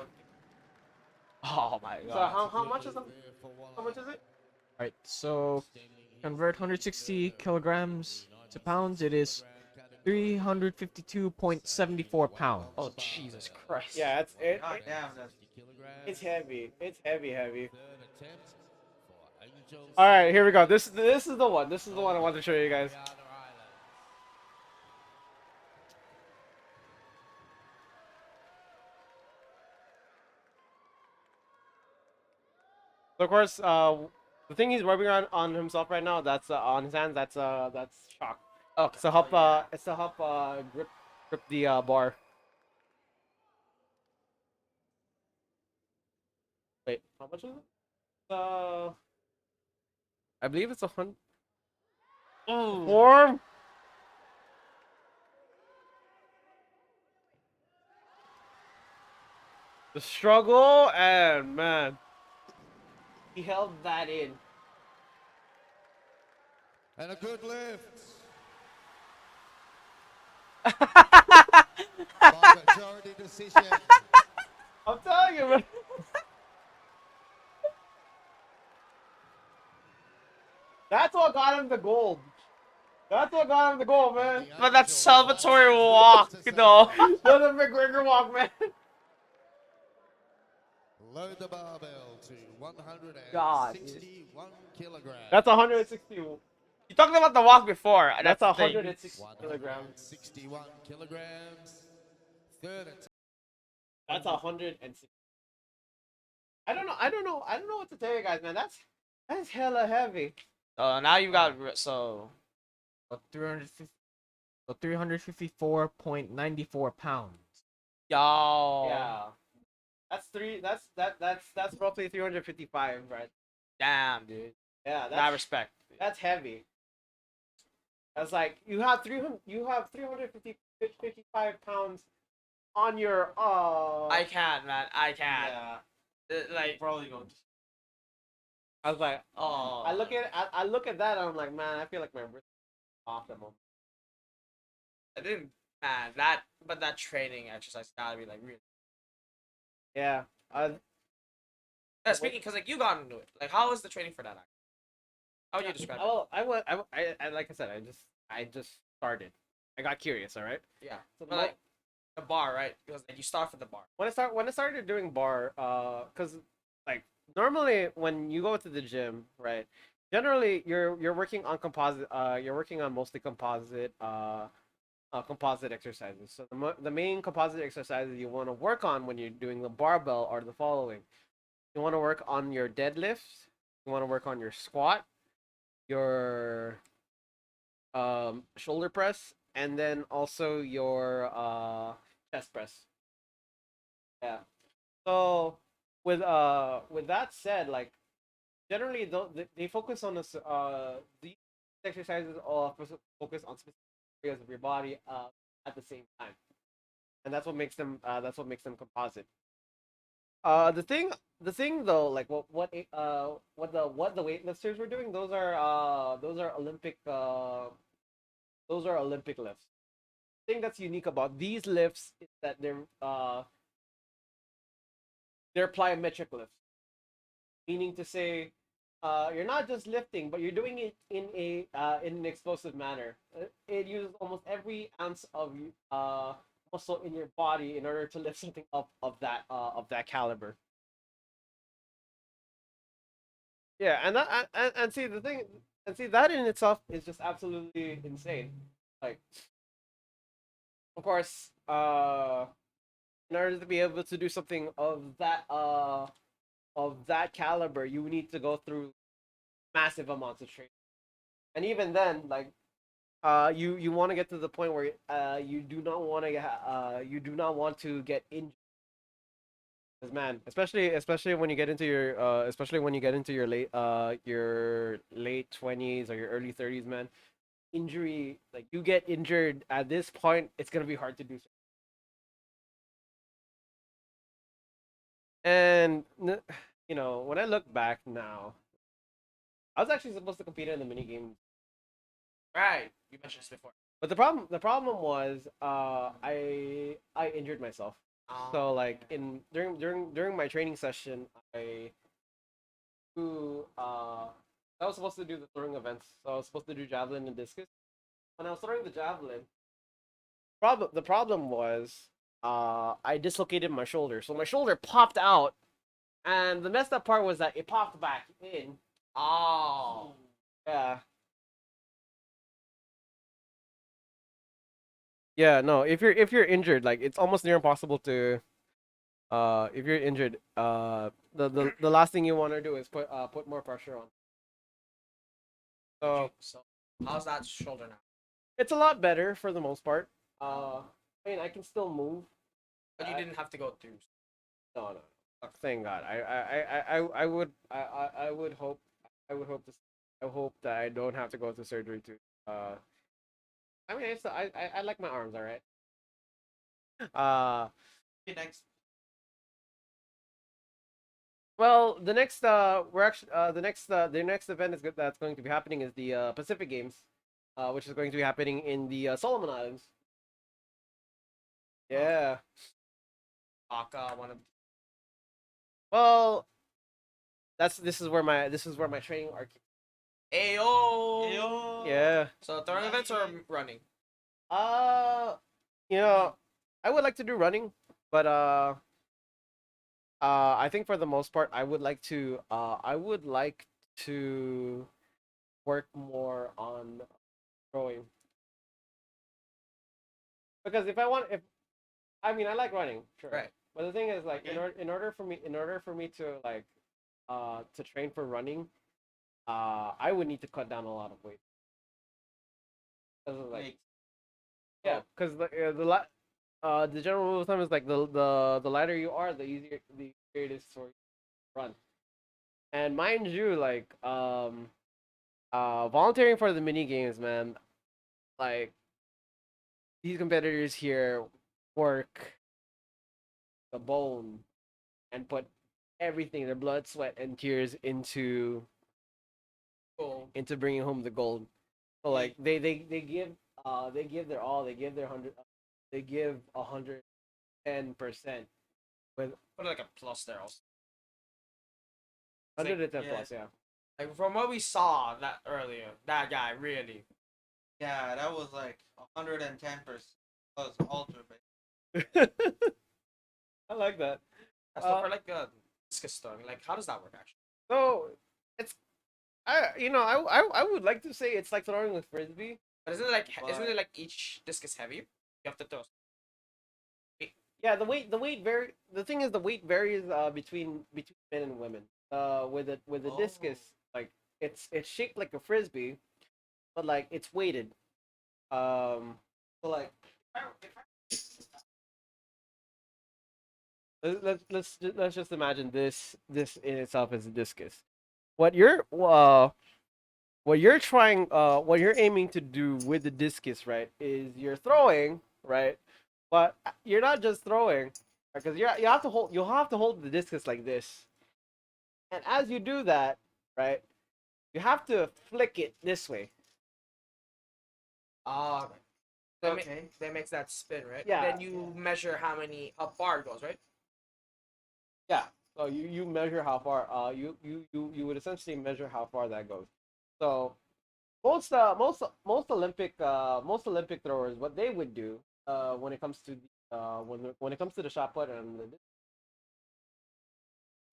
Oh my god. So how much is how much is it? Alright, so convert 160 kilograms to pounds, it is 352.74 pounds. Oh Jesus Christ. Yeah, God damn, that's it's heavy. It's heavy. Third attempt for Angel All right, here we go. This is the one. This is the one I want to show you guys. Island. So of course, the thing he's rubbing on himself right now, that's on his hands. That's shock. Okay. It's to help. yeah. It's to help grip the bar. Wait, how much is it? I believe it's 100. Oh. Form. The struggle and man, he held that in. And a good lift. By majority decision. I'm telling you, man. That's what got him the gold. That's what got him the gold, man. But that's Salvatore walk, though. Let the McGregor walk, man. Load the barbell to God, 161 kilograms. That's 160. You talked about the walk before. That's the thing. 160 kilograms. 161 kilograms. Third attempt. That's 160. I don't know. I don't know. I don't know what to tell you guys, man. That's hella heavy. Now you got so. So 350. So 354.94 pounds. Yo. Yeah. That's three. That's roughly 355, right? Damn, dude. Yeah. Mad respect. That's heavy. That's like you have 355 pounds on your I can, man. I can. yeah. Like, Probably go. I was like, oh. I look at that and I'm like, man, I feel like my wrist is off the moment. I didn't, man. But that training exercise gotta be like really. Yeah. Yeah, speaking, cause like you got into it. Like, how was the training for that? How would you describe it? Well, I like I said, I just started. I got curious, all right? Yeah. So But like the bar, right? Because like you start from the bar. when I started doing bar, cause like normally when you go to the gym, right? Generally, you're working on composite. You're working on mostly composite exercises. So the main composite exercises you want to work on when you're doing the barbell are the following. You want to work on your deadlifts. You want to work on your squat, your shoulder press, and then also your chest press. Yeah. So with that said, like generally they focus on this these exercises all focus on specific areas of your body at the same time, and that's what makes them composite. The thing though, like what the weightlifters were doing, those are Olympic lifts. The thing that's unique about these lifts is that they're plyometric lifts, meaning to say, you're not just lifting, but you're doing it in an explosive manner. It uses almost every ounce of muscle in your body in order to lift something up of that caliber. Yeah, and see the thing, and see that in itself is just absolutely insane. Like, of course, in order to be able to do something of that caliber, you need to go through massive amounts of training. And even then, like, you want to get to the point where you do not want to get injured. Because man, especially when you get into your late 20s or your early 30s, man, injury, like you get injured at this point, it's gonna be hard to do so. And when I look back now, I was actually supposed to compete in the mini game, Right. You mentioned this before. but the problem was I injured myself. So like in during my training session, do I was supposed to do the throwing events. So I was supposed to do javelin and discus. When I was throwing the javelin, the problem was I dislocated my shoulder. So my shoulder popped out, and the messed up part was that it popped back in. Oh. Yeah. Yeah, no. If you're injured, like it's almost near impossible to if you're injured, the last thing you want to do is put more pressure on. So So, how's that shoulder now? it's a lot better for the most part. I mean, I can still move. But you I- didn't have to go through. No. Thank God. I would hope. I would hope this. I hope that I don't have to go through surgery to. I mean, I like my arms. All right. Uh, Next. well, the next we're actually the next event is good that's going to be happening is the Pacific Games, which is going to be happening in the Solomon Islands. Yeah. Aka, one of Well, this is where my training arc. Ayo. Yo. Yeah. So throwing events or running? Uh, you know, I would like to do running, but I think for the most part, I would like to work more on throwing because if I mean I like running, sure, Right. but the thing is like Okay. in order for me to like to train for running, I would need to cut down a lot of weight. 'Cause of, like Makes- yeah, because the general rule of thumb is like the lighter you are, the easier it is for you to run. And mind you, like volunteering for the mini games, man, like these competitors here work the bone and put everything, their blood, sweat, and tears Cool. into bringing home the gold. So like they give their all, they give their they give 110% with Put like a plus there also. 110 yeah. plus, yeah. Like from what we saw that earlier, that guy really. Yeah, that was like 110% plus ultra. I like that. So for like discus throwing, like how does that work actually? So it's I would like to say it's like throwing with frisbee. But isn't But- it like each disc is heavy? You have to throw. Yeah, the weight vary. The thing is, the weight varies between men and women. With the discus, like it's shaped like a frisbee, but like it's weighted. So like let's just imagine this in itself as a discus. What you're what you're aiming to do with the discus, right, is you're throwing, right, but you're not just throwing, because you'll have to hold the discus like this, and as you do that, right, you have to flick it this way. Ah, Okay. that makes that spin, right? Yeah. Then you measure how far it goes, right? Yeah. So you measure how far. You would essentially measure how far that goes. So most Olympic throwers, what they would do when it comes to when it comes to the shot put and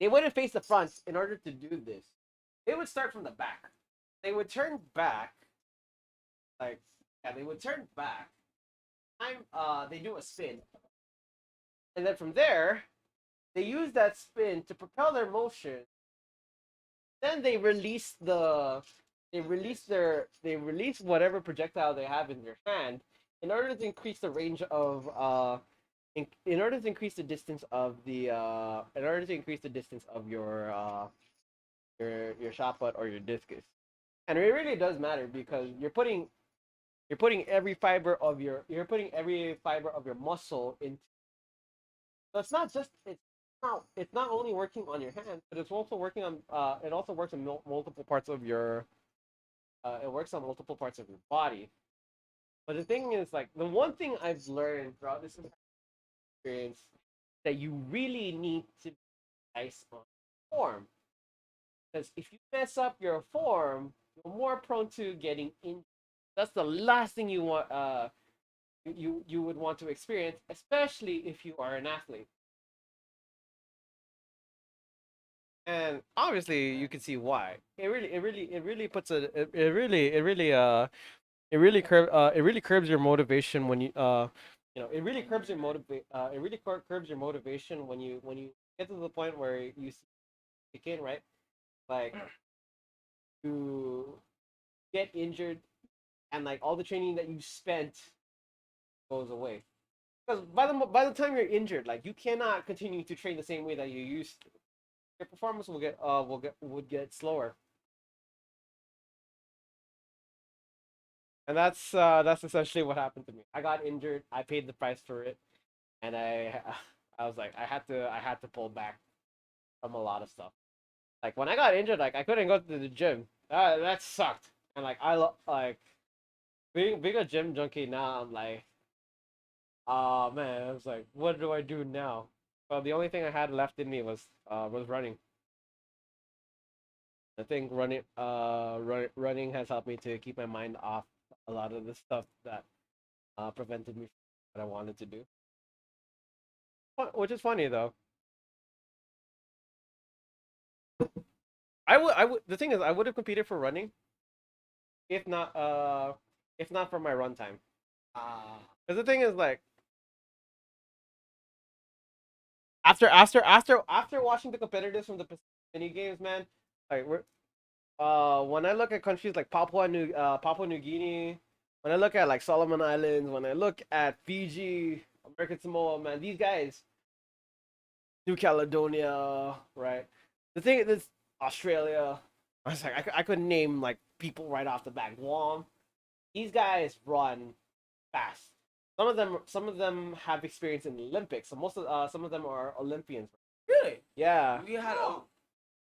they wouldn't face the front in order to do this. They would start from the back. They would turn back, like yeah, they would turn back. They do a spin, and then from there, they use that spin to propel their motion. Then they release whatever projectile they have in their hand in order to increase the range of in order to increase the distance of the in order to increase the distance of your shot put or your discus. And it really does matter because you're putting every fiber of your muscle into. So it's not only working on your hands, but it's also working on it also works on multiple parts of your it works on multiple parts of your body. But the thing is, like, the one thing I've learned throughout this experience that you really need to be nice on form. Because if you mess up your form, you're more prone to getting injured. That's the last thing you want you would want to experience, especially if you are an athlete. And obviously you can see why. It really puts a it really curbs your motivation when it really curbs your motivate it really curbs your motivation when you get to the point where you see kick in, right? Like you get injured, and like all the training that you spent goes away. Because by the time you're injured, like you cannot continue to train the same way that you used to. Your performance would get slower. And that's essentially what happened to me. I got injured. I paid the price for it, and I was like, I had to pull back from a lot of stuff. Like when I got injured, like I couldn't go to the gym. That sucked. And like like being a gym junkie now. I'm like, oh man, I was like, what do I do now? Well, the only thing I had left in me was running. I think running has helped me to keep my mind off a lot of the stuff that prevented me from what I wanted to do. Which is funny though. I would. The thing is, I would have competed for running if not uh if not for my run time. Because the thing is, like after watching the competitors from the Pacific mini games, man, like we're when I look at countries like Papua New Guinea, when I look at like Solomon Islands, when I look at Fiji, American Samoa, man, these guys, New Caledonia, right? The thing is, Australia. I was like, I could name like people right off the bat. Guam. These guys run fast. Some of them have experience in the Olympics. So some of them are Olympians. Really? Yeah. We had Oh,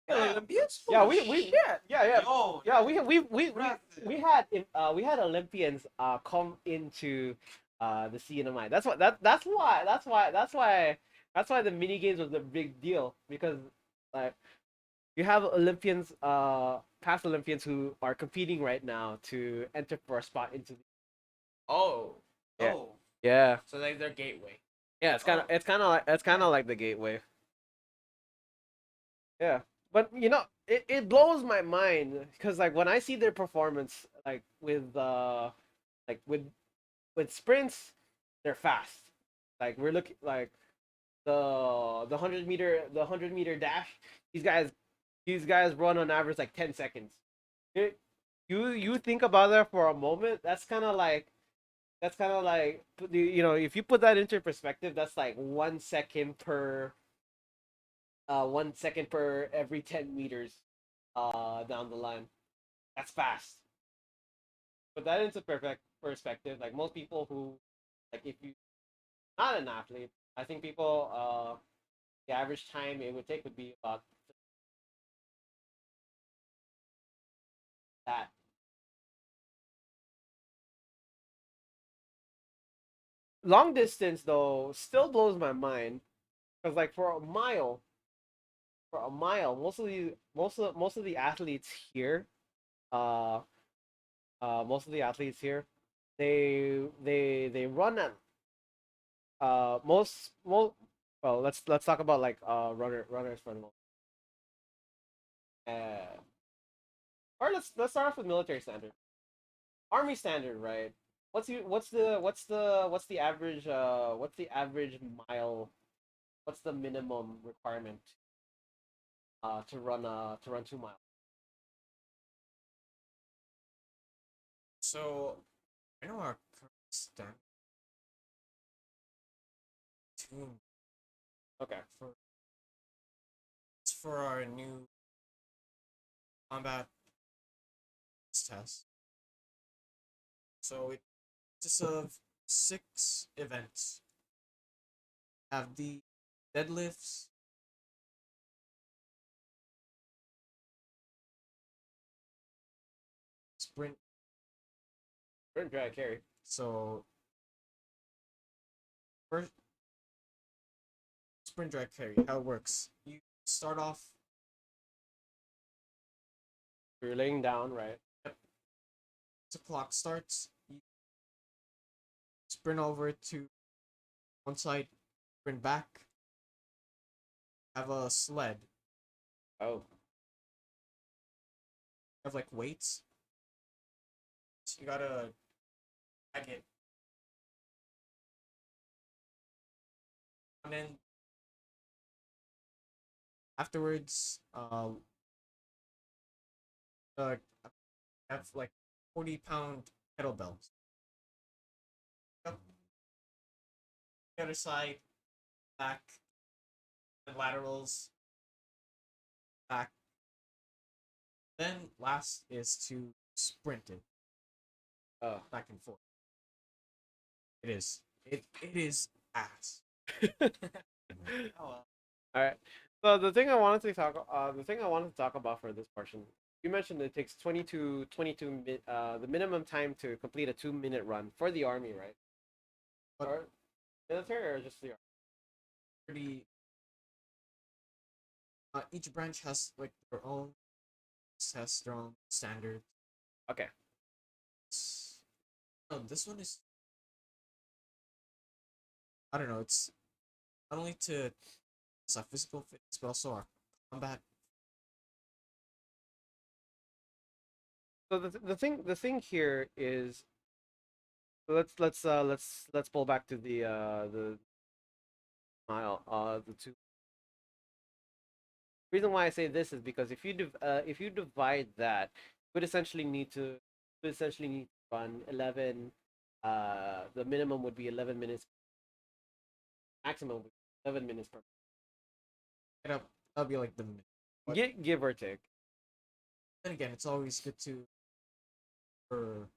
Olympians? Yeah, Holy we shit. yeah. yo, Yeah, we impressive. we had Olympians come into the CNMI. That's why the mini games was a big deal because like you have Olympians past Olympians who are competing right now to enter for a spot into the Oh. yeah. Oh, Yeah. So like their gateway. Yeah, it's kind of like the gateway. Yeah. But it blows my mind because like when I see their performance like with sprints, they're fast. Like we're looking like the 100 meter dash. These guys these guys run on average like 10 seconds. It, you think about that for a moment. That's kind of like if you put that into perspective, that's like 1 second per 1 second per every 10 meters down the line. That's fast. Put that into perfect perspective. Like most people who like if you not an athlete, I think people the average time it would take would be about that. Long distance though still blows my mind because like for a mile, most of the athletes here, uh, most of the athletes here, they run at most. Well, let's talk about like runners for the moment. Uh, or let's start off with military standard, army standard, right? What's the average mile? What's the minimum requirement to run 2 miles? So I know our current standard tune Okay. for our new combat test. So it consists of 6 events. Have the deadlifts, sprint. Sprint, drag, carry. So first sprint drag carry. How it works? You start off. You're laying down, right? The clock starts. You sprint over to one side, sprint back. Have a sled. Oh, Have like weights. So you gotta drag it. And then afterwards, I have like 40-pound kettlebells. Up the other side, back, and laterals, back. Then last is to sprint it Oh. back and forth. It is. It is ass. Oh, well. All right. So the thing I wanted to talk about for this portion, you mentioned it takes 22 the minimum time to complete a 2 minute run for the army, right? But Or military or just the army? pretty. Each branch has like their own has their own standard. Okay. Oh, this one is. I don't know. It's not only to it's our physical fitness, but also our combat. So the thing here is let's pull back to the mile the two. Reason why I say this is because if you divide that, you would essentially need to run 11. The minimum would be 11 minutes. Maximum would be 11 minutes per. That'll be like the. But Give or take. then again, it's always good to for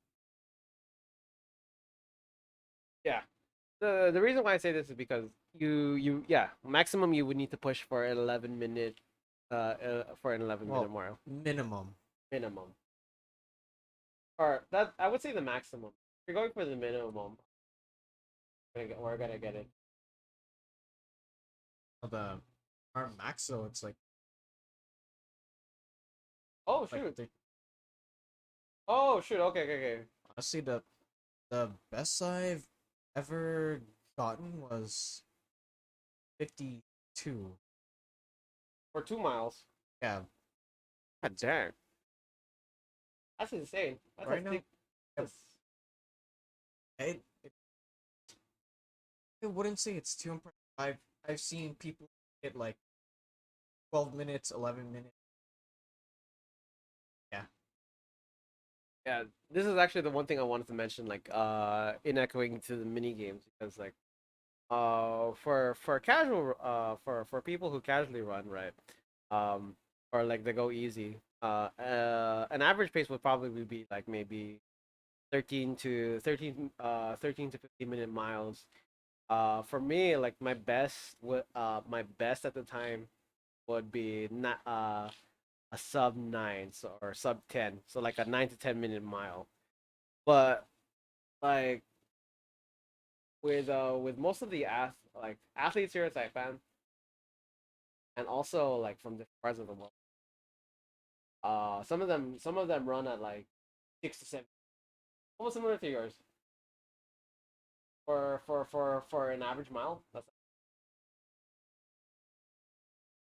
Yeah. The reason why I say this is because maximum you would need to push for an 11 minute for an 11 minute mile minimum. minimum. Or that I would say the maximum. If you're going for the minimum, we're gonna get it. The our max, so it's Oh like shoot. the, Oh shoot. Okay, okay, okay. honestly the best I've ever gotten was 52. For 2 miles. Yeah, God dang. That's insane. That's right a now thick- that's- it, it I wouldn't say it's too impressive. I've seen people hit like 12 minutes, 11 minutes. Yeah, Yeah, this is actually the one thing I wanted to mention, like in echoing to the mini games, because like for casual for people who casually run, right, or like they go easy, an average pace would probably be like maybe 13 to 15 minute miles. For me, like my best at the time would be not a sub 9, so or sub 10, so like a 9 to 10 minute mile. But like with most of the athletes here at Saipan, and also like from different parts of the world, some of them run at like 6 to 7, almost similar to yours. For an average mile, that's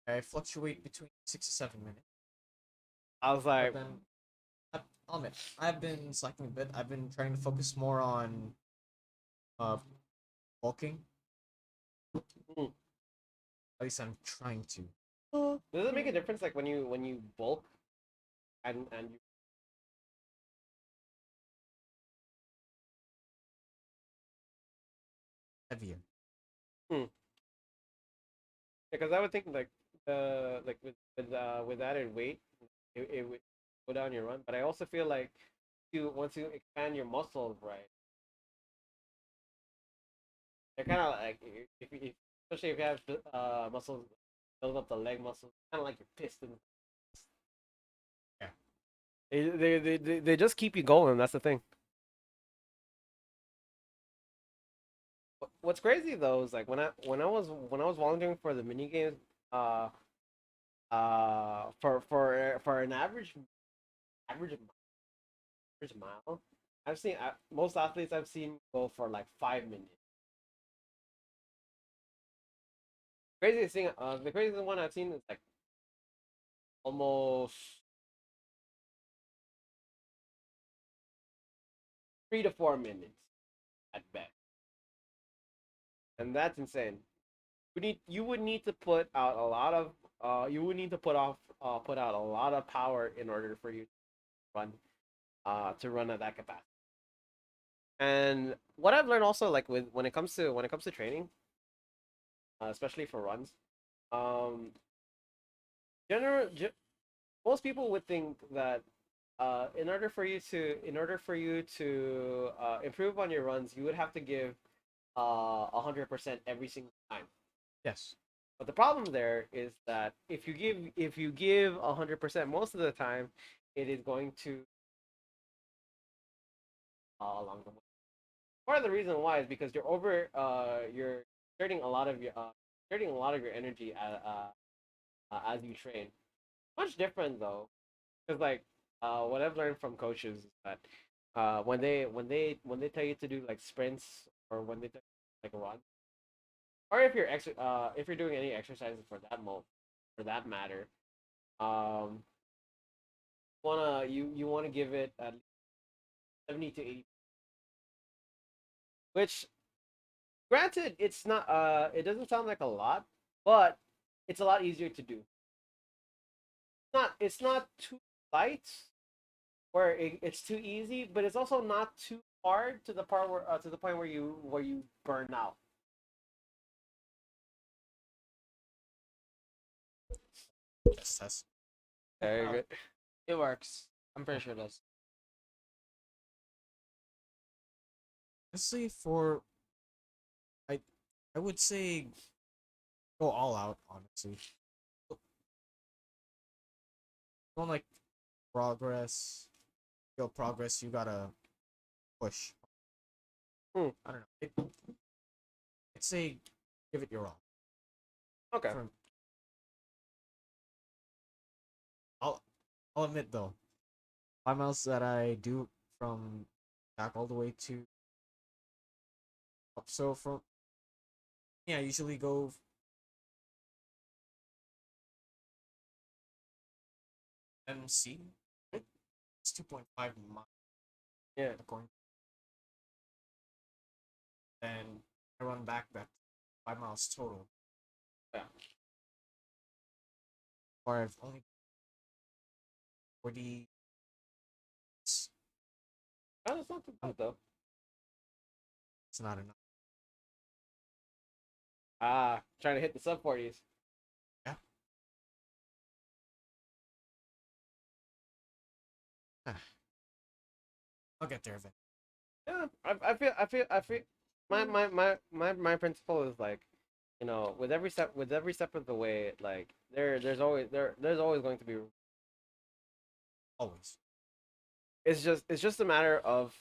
I fluctuate between 6 to 7 minutes. I was But like, then I'll admit I've been slacking a bit. I've been trying to focus more on uh bulking. hmm. At least I'm trying to. Does it make a difference like when you bulk and you Heavier. hmm. Because I would think like like with added weight, it would go down your run. But I also feel like you once you expand your muscles, right, they're kind of like if especially if you have muscles build up the leg muscles, kind of like your piston. Yeah. They just keep you going. That's the thing. What's crazy though is like when I was volunteering for the mini games, uh, for an average mile, I've seen most athletes I've seen go for like 5 minutes. The craziest one I've seen is like almost 3 to 4 minutes at best, and that's insane. You would need to put out a lot of you would need to put out a lot of power in order for you run to run at that capacity. And what I've learned also, like with when it comes to training, especially for runs, um, general most people would think that in order for you to improve on your runs, you would have to give 100% every single time. Yes. But the problem there is that if you give 100% most of the time, it is going to along the way. Part of the reason why is because you're exerting a lot of your exerting a lot of your energy as you train. Much different though, because like what I've learned from coaches is that when they tell you to do like sprints or when they tell you to, like run, or if you're doing any exercises for that matter, um you wanna give it at least 70 to 80, which granted it's not it doesn't sound like a lot, but it's a lot easier to do. It's not too light where it's too easy, but it's also not too hard to the point where you burn out. Yes, that's Very good. It works. I'm pretty sure it does. honestly for I I would say go all out, honestly. Don't like progress. Feel progress, you gotta push. Hmm. I don't know. I'd say give it your all. Okay. For I'll I'll admit though, 5 miles that I do from back all the way to up. So from yeah, I usually go MC. It's 2.5 miles Yeah. according. And I run back that 5 miles total. Yeah. Or I've only 40. It's Oh, that's not too bad though. not enough. Trying to hit the sub 40s. Yeah. Ah, I'll get there eventually. Yeah, I feel my principle is like, you know, with every step of the way, like there's always going to be. Always. It's just a matter of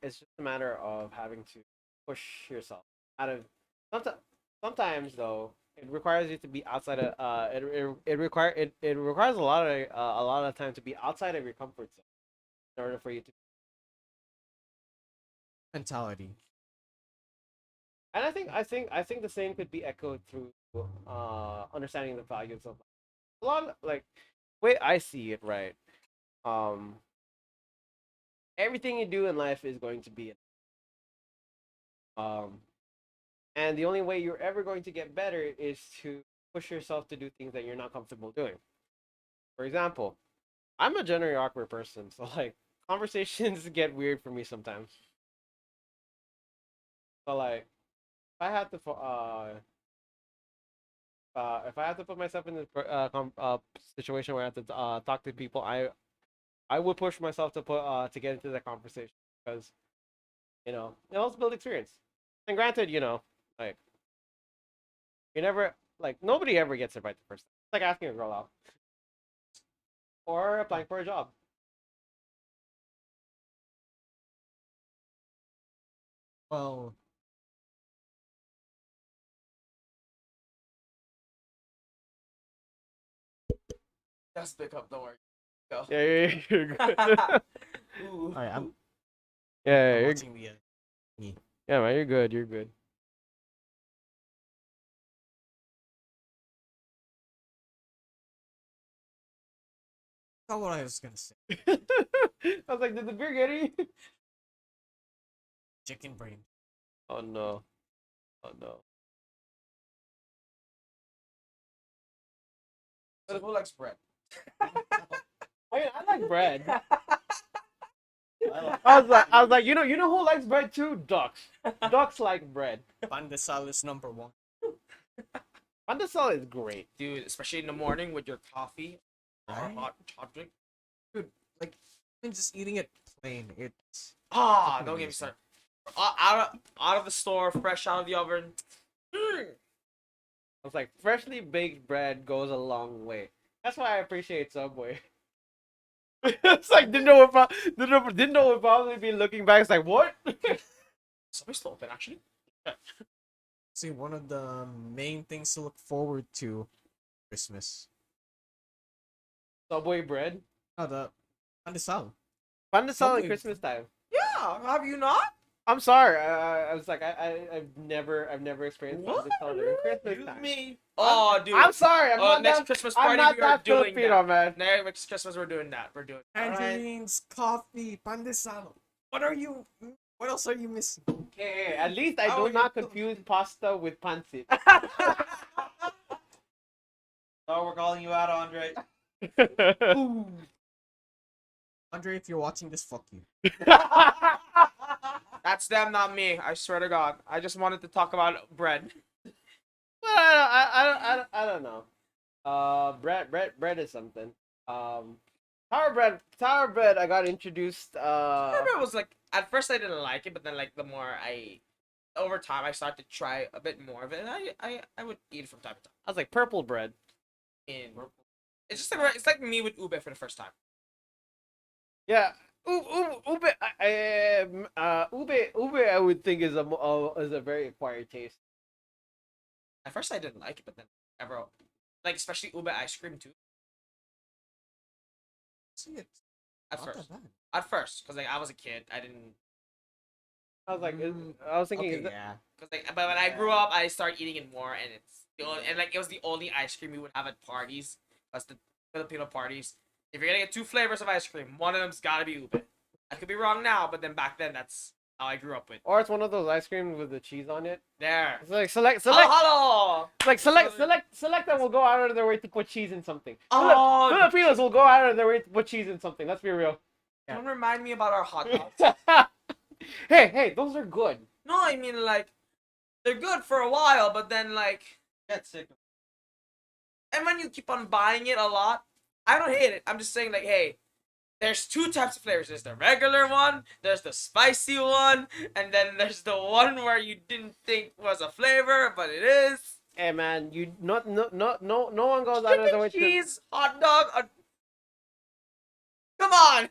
it's just a matter of having to push yourself out of sometimes though it requires you to be outside of it requires a lot of time to be outside of your comfort zone in order for you to. Mentality. And I think the same could be echoed through understanding the values of a lot of, like, way I see it, right. um Everything you do in life is going to be um and the only way you're ever going to get better is to push yourself to do things that you're not comfortable doing. For example, I'm a generally awkward person, so like conversations get weird for me sometimes. So like if I had to if I had to put myself in this situation where I have to talk to people, I would push myself to get into that conversation because it helps build experience. And granted, like you never like nobody ever gets it right the first time. It's like asking a girl out or applying for a job. Well, Just pick up. Don't worry. Go. Yeah, you're good. Ooh. alright, Yeah, I'm you're, watching the me. yeah, man, you're good. You're good. Not what I was gonna say. I was like, did the beer get you? Chicken brain. Oh no. Oh no. So who likes bread? I mean, I like bread. I like- I was like, you know who likes bread too? Ducks. Ducks like bread. Pandesal is #1. Pandesal is great. Dude, especially in the morning with your coffee or Right? hot drink. Like, even just eating it plain, it's Ah, Fucking don't get me amazing. started. Out of the store, fresh out of the oven. Mm. I was like, freshly baked bread goes a long way. That's why I appreciate Subway. It's like didn't know would probably be looking back. It's like what? Subway's still open actually. see one of the main things to look forward to Christmas. Subway bread. Oh, the pandesal. Pandesal at Subway- Christmas time. Yeah, have you not? I'm sorry. I was like I've never experienced What? pandesal during Christmas Excuse time. me. Oh, dude. I'm sorry. I'm not next that. Christmas I'm party not we are that doing Filipino, that. man. Next Christmas we're doing that. We're doing. Tangerines, coffee, pandesal. What are you? What else are you missing? Hey, at least I How do are not you- confuse pasta with pancit. Oh, we're calling you out, Andre. Andre, if you're watching this, fuck you. That's them, not me. I swear to God. I just wanted to talk about bread. Well, I don't know. Bread is something. Tower bread. I got introduced. I remember it was like at first I didn't like it, but then like the more over time I started to try a bit more of it, and I would eat it from time to time. I was like purple bread. It's just like it's like me with ube for the first time. Yeah, ube. I would think is is a very acquired taste. At first I didn't like it, but then ever like especially ube ice cream too. See, it's At not first, that bad. at first, because like I was a kid, I didn't. I was like, Mm, I was thinking, Okay, is that- yeah. Cause like, but when I grew up, I started eating it more, and it's and like it was the only ice cream we would have at parties. That's the Filipino parties. If you're gonna get two flavors of ice cream, one of them's gotta be ube. I could be wrong now, but then back then, that's how I grew up with. or it's one of those ice creams with the cheese on it. There. It's like select, Hello. like select that will go out of their way to put cheese in something. Oh, Filipinos will go out of their way to put cheese in something. Let's be real. don't remind me about our hot dogs. Hey, those are good. No, I mean like, they're good for a while, but then like, Get sick of and when you keep on buying it a lot, I don't hate it. I'm just saying like, hey, there's two types of flavors. There's the regular one, there's the spicy one, and then there's the one where you didn't think was a flavor, but it is. Hey man, you no one goes out of their way Chicken to. cheese, hot dog. Come on!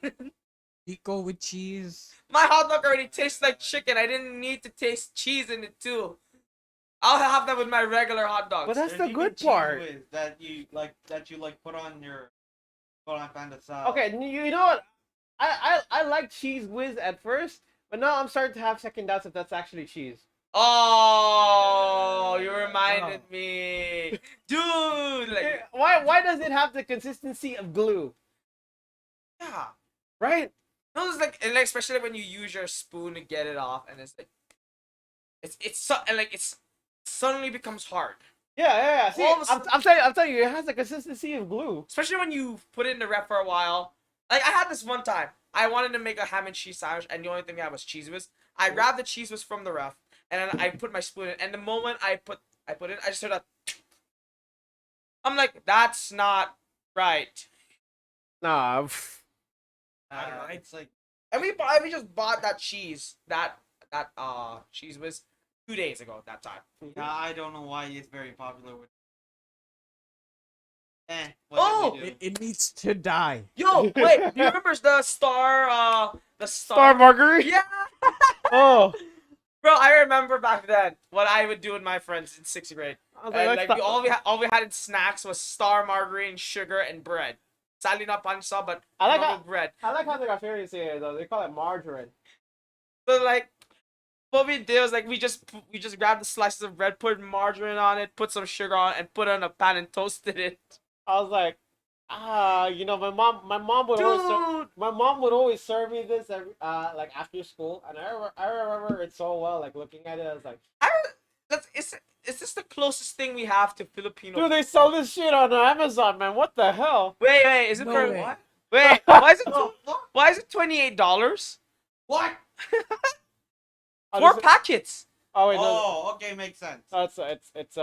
Pico with cheese. My hot dog already tastes like chicken. I didn't need to taste cheese in it too. I'll have that with my regular hot dogs. But that's There's the even good cheese part. whiz that you put on panda salad. Okay, you know what? I like cheese whiz at first, but now I'm starting to have second doubts if that's actually cheese. Oh, you Yeah. reminded me, dude. Like, Why does it have the consistency of glue? yeah. Right? No, it's like, and like especially when you use your spoon to get it off, and it's like, and like it's suddenly becomes hard. Yeah. See, All of a I'm telling you, it has the consistency of glue. Especially when you put it in the ref for a while. Like I had this one time. I wanted to make a ham and cheese sandwich, and the only thing I had was cheese whiz. I grabbed the cheese whiz from the ref, and then I put my spoon in. And the moment I put it, I just heard that. I'm like, that's not right. Nah. I don't know. It's like And we just bought that cheese cheese whiz 2 days ago at that time. I don't know why it's very popular with. Oh! What did we do? It needs to die. Yo, wait, do you remember the star Star margarita. Yeah. Oh. Bro, I remember back then what I would do with my friends in 6th grade. I was And like, like let's all we had in snacks was star margarine, sugar, and bread. Sadly not pansal, but I like normal how- bread. I like how they got fancy here though. They call it margarine. So like, what we did was like we just grabbed the slices of bread, put margarine on it, put some sugar on it, and put it on a pan and toasted it. I was like, you know, my mom would Dude, always serve me this every, like after school, and I remember it so well. Like looking at it, I was like, is this the closest thing we have to Filipino? Dude, they sell this shit on Amazon, man. What the hell? Wait, is it No for way. what? Wait, why is it Oh, fuck. why is it $28? What? Oh, Four this is- packets. Oh wait, no. Oh, okay, makes sense. It's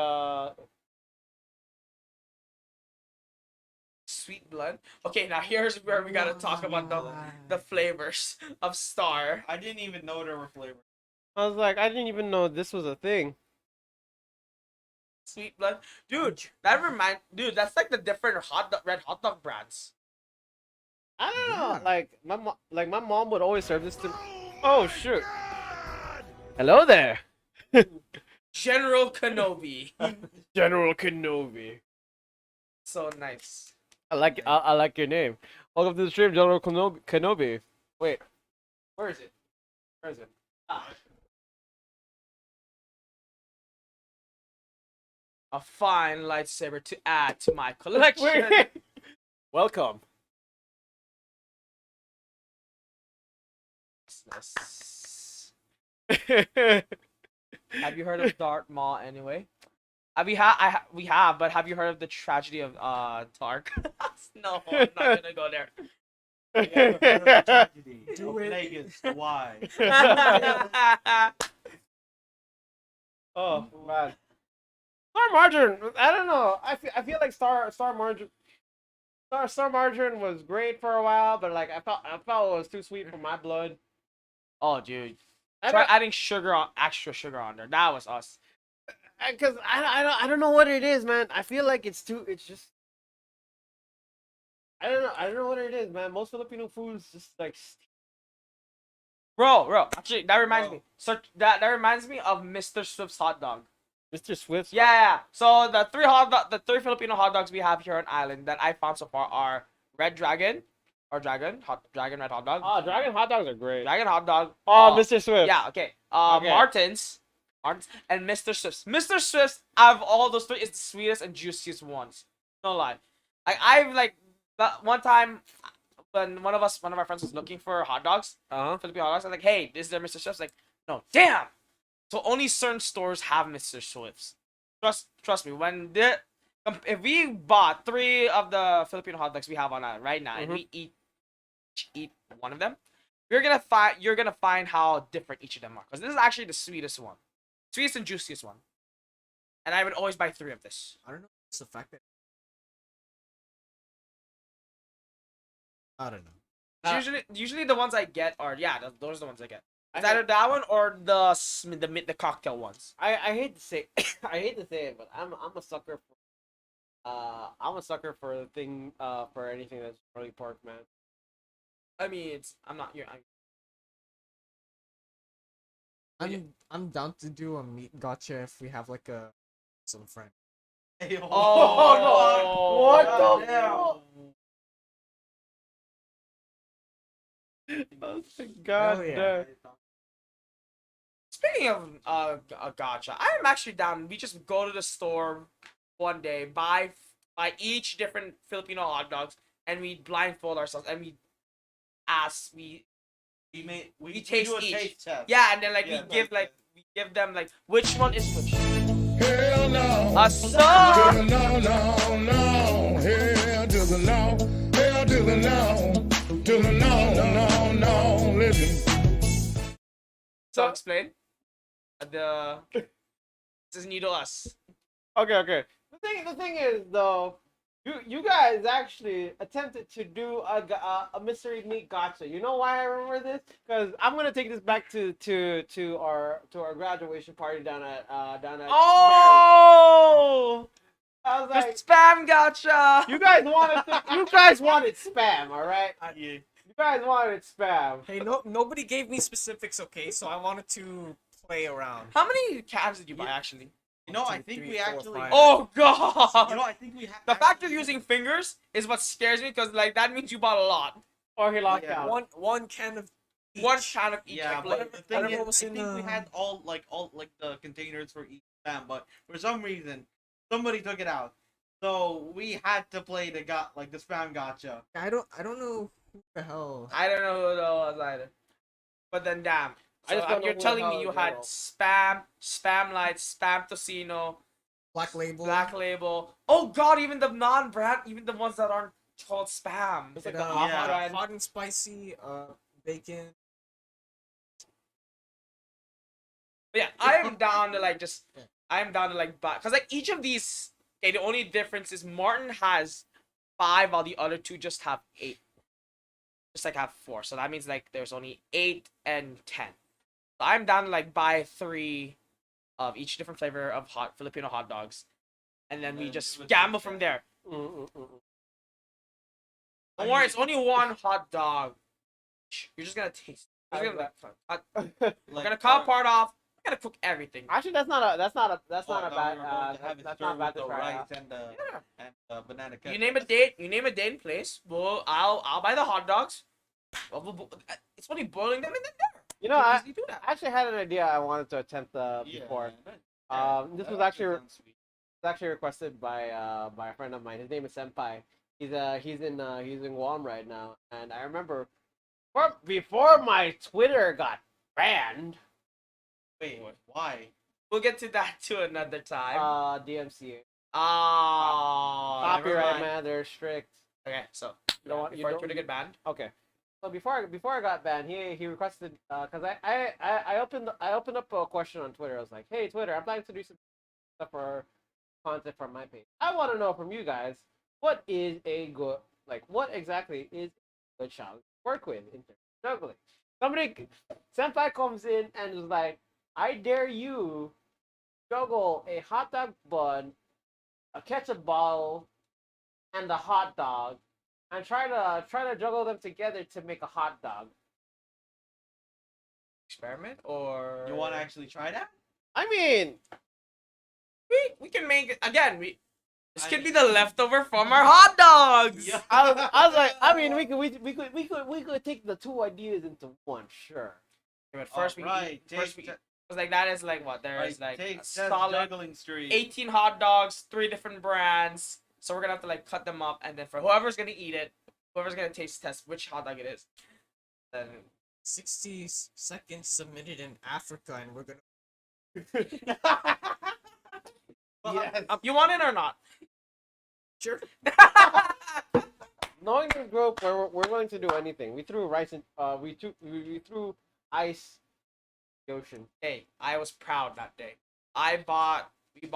Sweet blood. Okay, now here's where we gotta talk about the flavors of Star. I didn't even know there were flavors. I was like, I didn't even know this was a thing. Sweet blood, dude. That's like the different red hot dog brands. I don't know. Yeah. Like my mom would always serve this to. Oh shoot! Hello there, General Kenobi. General Kenobi. So nice. I like your name. Welcome to the stream, General Kenobi. Wait, where is it? Where is it? Ah. A fine lightsaber to add to my collection. Wait. Welcome. Nice. Have you heard of Darth Maul anyway? We have, but have you heard of the tragedy of Tark? No, I'm not gonna go there. I haven't heard of the tragedy Do of it. Vegas. Why? Oh man. Star Margarine. I don't know. I feel like Star Margarine was great for a while, but like I felt it was too sweet for my blood. Oh, dude. I Try don't, adding extra sugar on there. That was us. cause I don't know what it is, man. I feel like it's just I don't know what it is, man. Most Filipino foods just like Bro. Actually, that reminds Bro. me. So that reminds me of Mr. Swift's hot dog. Mr. Swift's. Yeah. So the three Filipino hot dogs we have here on island that I found so far are Red Dragon, or Dragon Red Hot Dog. Oh, Dragon hot dogs are great. Dragon Hot Dog. Oh, Mr. Swift. Yeah, okay. Okay. Martin's, and Mr. Swift's. Mr. Swift's, out of all those three, is the sweetest and juiciest ones. No lie. I've that one time when one of our friends was looking for hot dogs, Filipino hot dogs. I was like, hey, is there Mr. Swift's? Like, no, damn. So only certain stores have Mr. Swift's. Trust me. If we bought 3 of the Filipino hot dogs we have on right now, and we eat one of them, you're gonna find how different each of them are. Because this is actually the sweetest one, sweetest and juiciest one. And I would always buy 3 of this. I don't know. It's the fact that I don't know. Usually the ones I get are those are the ones I get. It's either that one or the cocktail ones. I hate to say I hate to say it, but I'm a sucker for the thing for anything that's really pork, man. I mean, I'm not here. I'm down to do a meat gotcha if we have like some friend. Hey, Oh, what God the damn. fuck? Oh my god Hell yeah. damn. Speaking of gotcha, I'm actually down. We just go to the store one day, buy each different Filipino hot dogs, and we blindfold ourselves and we We taste do a each. taste test. yeah, and then Yeah, we give them which one is which. Hell no. A song. To the no, no, no. Hell to the no. Hell to the no. To the no, no, no. Listen. So explain. This is new to us. Okay. The thing is though, you guys actually attempted to do a mystery meat gotcha. You know why I remember this? Because I'm gonna take this back to our graduation party down at Oh, I was the like, spam gotcha. you guys wanted spam, all right? Yeah. You guys wanted spam. Hey, nobody gave me specifics, okay? So I wanted to play around. How many cans did you buy actually? You know, 1, I 2, think 3, we 4, actually. 5. Oh god. You know, I think we have. The fact you're using fingers is what scares me because that means you bought a lot. Or he locked Yeah. out. One can of each. One can of each. Yeah, like, but the thing whatever is, was I in, think we had all the containers for each spam, but for some reason, somebody took it out, so we had to play the spam gotcha. I don't know who the hell. I don't know who that was either. But then damn. I So just don't know you're who the telling hell me in you had general. spam light, spam tocino, Black Label. Black Label. Oh God, even the non-brand, even the ones that aren't called spam. It's And, like the off Yeah. brand. hot and spicy. Bacon. But yeah, I am down to like just. Yeah. I am down to like buy because like each of these. Okay, the only difference is Martin has 5, while the other two just have 8. Just like have 4, so that means like there's only 8 and 10. So I'm down to like buy 3 of each different flavor of hot Filipino hot dogs, and then And we then just do a gamble taste from test. there. I Don't worry, mean, it's only one hot dog. You're just gonna taste. You're How's gonna we're like, gonna cut part off. We're gonna cook everything. Actually, that's not a oh, I bad thought we were going to have it that's served not bad with to the try rice out. and the Yeah. banana ketchup. You name a date. You name a date and place. Well, I'll buy the hot dogs. It's only boiling them in there. You know, You can I easily do that. actually had an idea I wanted to attempt Yeah, before. This that was actually actually sounds sweet. requested by a friend of mine. His name is Senpai. He's in Guam right now, and I remember before my Twitter got banned. Wait, why? We'll get to that too another time. DMCA Oh, never copyright, mind. man, they're strict. Okay, so You don't want before you don't Twitter get banned. Okay. So before I got banned, he requested because I opened up a question on Twitter. I was like, hey Twitter, I'm planning to do some stuff for content from my page. I want to know from you guys what is a good what exactly is a good challenge to work with in terms of juggling. Somebody senpai comes in and is like, I dare you juggle a hot dog bun, a ketchup bottle, and a hot dog, and try to juggle them together to make a hot dog. Experiment or You want to actually try that? I mean, we can make it again. This I could be mean- the leftover from our hot dogs. Yeah. I was like, I mean, we could take the two ideas into one, sure. But first Alright, was like that is like what there's like take a Seth's solid juggling streak. 18 hot dogs, 3 different brands. So we're gonna have to like cut them up, and then for whoever's gonna eat it, whoever's gonna taste test which hot dog it is, then 60 seconds submitted in Africa, and we're gonna. Well, Yes. you want it or not? Sure. Knowing this group, we're willing to do anything. We threw rice in, we threw ice in the ocean. Hey, I was proud that day. We bought 2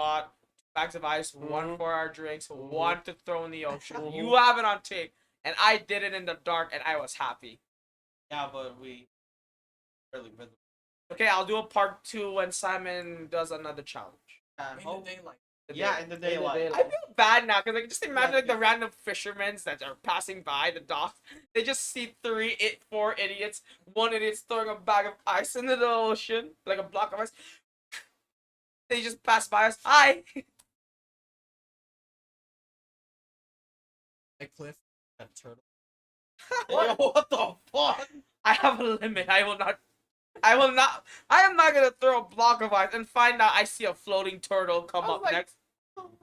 bags of ice, one Mhm. for our drinks, Mhm. one to throw in the ocean. Mhm. You have it on tape, and I did it in the dark, and I was happy. yeah, but we really visible. Okay, I'll do a part 2 when Simon does another challenge. And In hope- the daylight. yeah, in the daylight. I feel bad now because I can just imagine Yeah, like the random fishermen that are passing by the docks. They just see 4 idiots. One idiot's throwing a bag of ice into the ocean, like a block of ice. They just pass by us. Hi. A cliff. A turtle. Yo, what the fuck? I have a limit. I will not. I am not gonna throw a block of ice and find out I see a floating turtle come I was up like- next.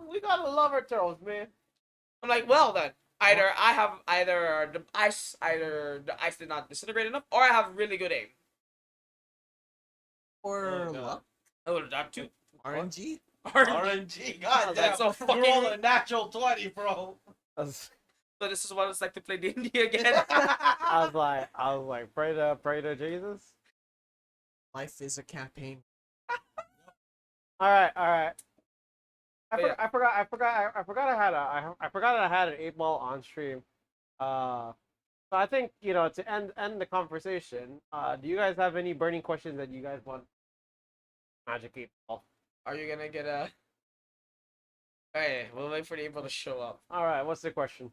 We gotta love our turtles, man. I'm like, well then, either the ice did not disintegrate enough, or I have really good aim. Or Oh, God. luck. Oh, that too. RNG. RNG, god damn. That's so fucking. You rolled a natural 20, bro. So this is what it's like to play D&D again. I was like, pray to Jesus. Life is a campaign. All right. But yeah. I forgot I had an 8 ball on stream. So I think to end the conversation. Do you guys have any burning questions that you guys want? Magic 8 ball. Are you gonna get a? Okay, we'll wait for the able to show up. All right. What's the question?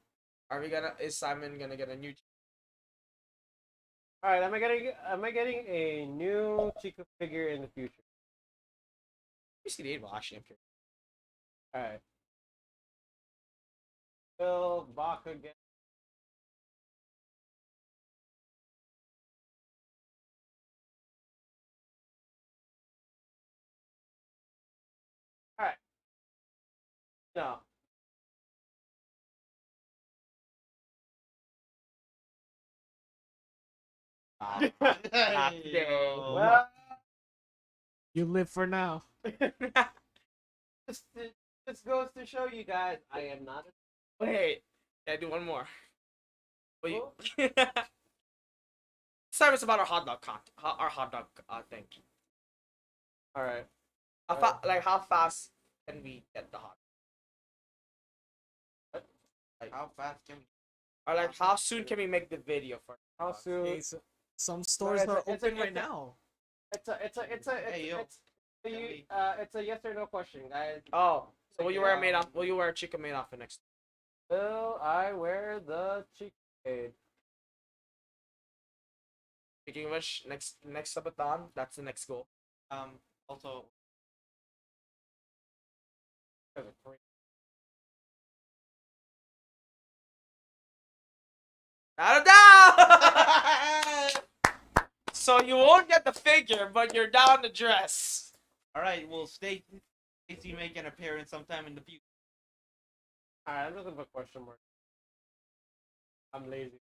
Is Simon gonna get a new? All right. Am I getting a new Chica figure in the future? You see the 8 ball actually. I'm curious. All right. Bill Bach again. All right. No. Not today. Well, You live for now. this, this goes to show you guys, I am not. Wait, yeah, do one more. Wait. Well, This time it's about our hot dog our hot dog thing. all right. Like how fast can we get the hot? How fast can we? Or like how soon can we make the video for? How soon? Okay, so some stores it's a- are it's a- open right it's a- now. Hey, yo. It's a yes or no question, guys. Oh, so will you wear a made off? Will you wear a chicken made off for next? Will I wear the cheek shade? Speaking of which, next subathon, that's the next goal. Also, Not a down. So you won't get the figure, but you're down the dress. all right. Well, Stacy make an appearance sometime in the future. Alright, I'm looking for a question mark. I'm lazy.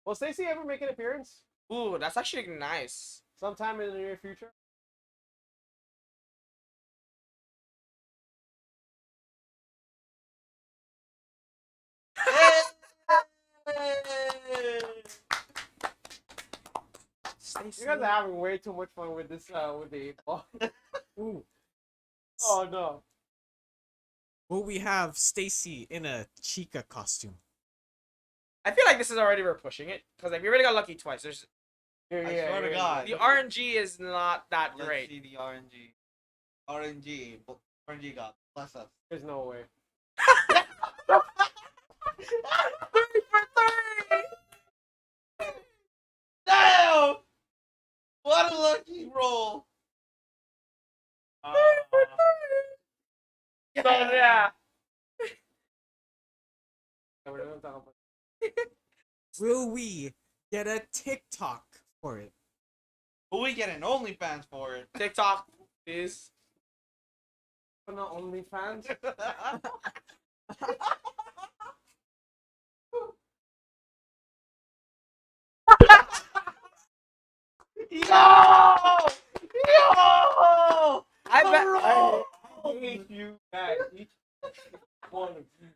Will Stacey ever make an appearance? Ooh, that's actually nice. Sometime in the near future? You guys are having way too much fun with this, with the 8 ball. Ooh. Oh no. Will we have Stacy in a Chica costume? I feel like this is already we're pushing it because like we already got lucky twice. There's I swear to God. the RNG is not that Let's great. see the RNG. RNG God bless us. There's no way. 3 for 3. Damn! What a lucky roll! So yeah. We're gonna talk about- Will we get a TikTok for it? Will we get an OnlyFans for it? TikTok is For the OnlyFans? Yo! Yo! I bet. I hate you guys. Each one of you.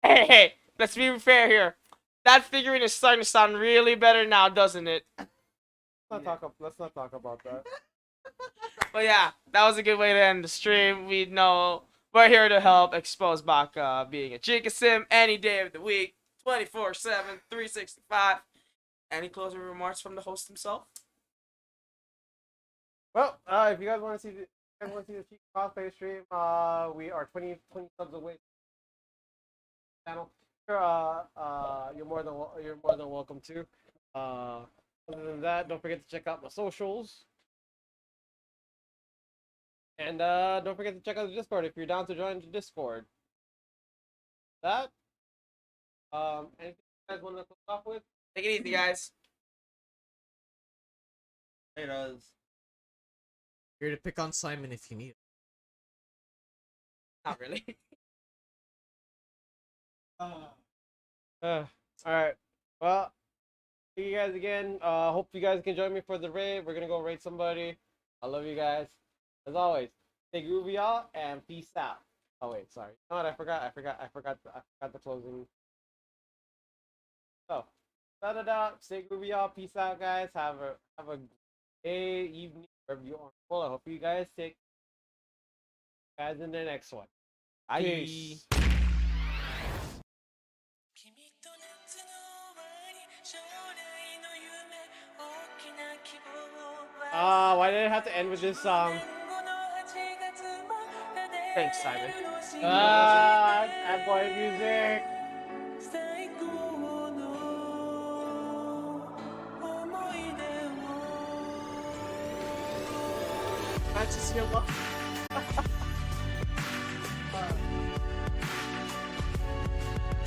Hey, let's be fair here. That figurine is starting to sound really better now, doesn't it? Let's not talk about that. But yeah, that was a good way to end the stream. We know we're here to help expose Baka being a Chica Sim any day of the week, 24/7, 365. Any closing remarks from the host himself? Well, if you guys want to see the Cheek cosplay stream, we are 20 subs away. Channel. You're more than welcome to. Other than that, don't forget to check out my socials. And don't forget to check out the Discord if you're down to join the Discord. That anything you guys want to close off with? Take it easy, guys. It does. Here to pick on Simon if you need it. Not really. All right. Well, see you guys again. Hope you guys can join me for the raid. We're gonna go raid somebody. I love you guys. As always, stay groovy, y'all, and peace out. Oh wait, sorry. No, I forgot the closing. So, shout it out. Stay groovy, y'all. Peace out, guys. Have a day, evening, wherever you are. Well, I hope you guys take guys in the next one. Bye. Peace. Why did it have to end with this song? Thanks, Simon. Bad boy music. That's just your luck.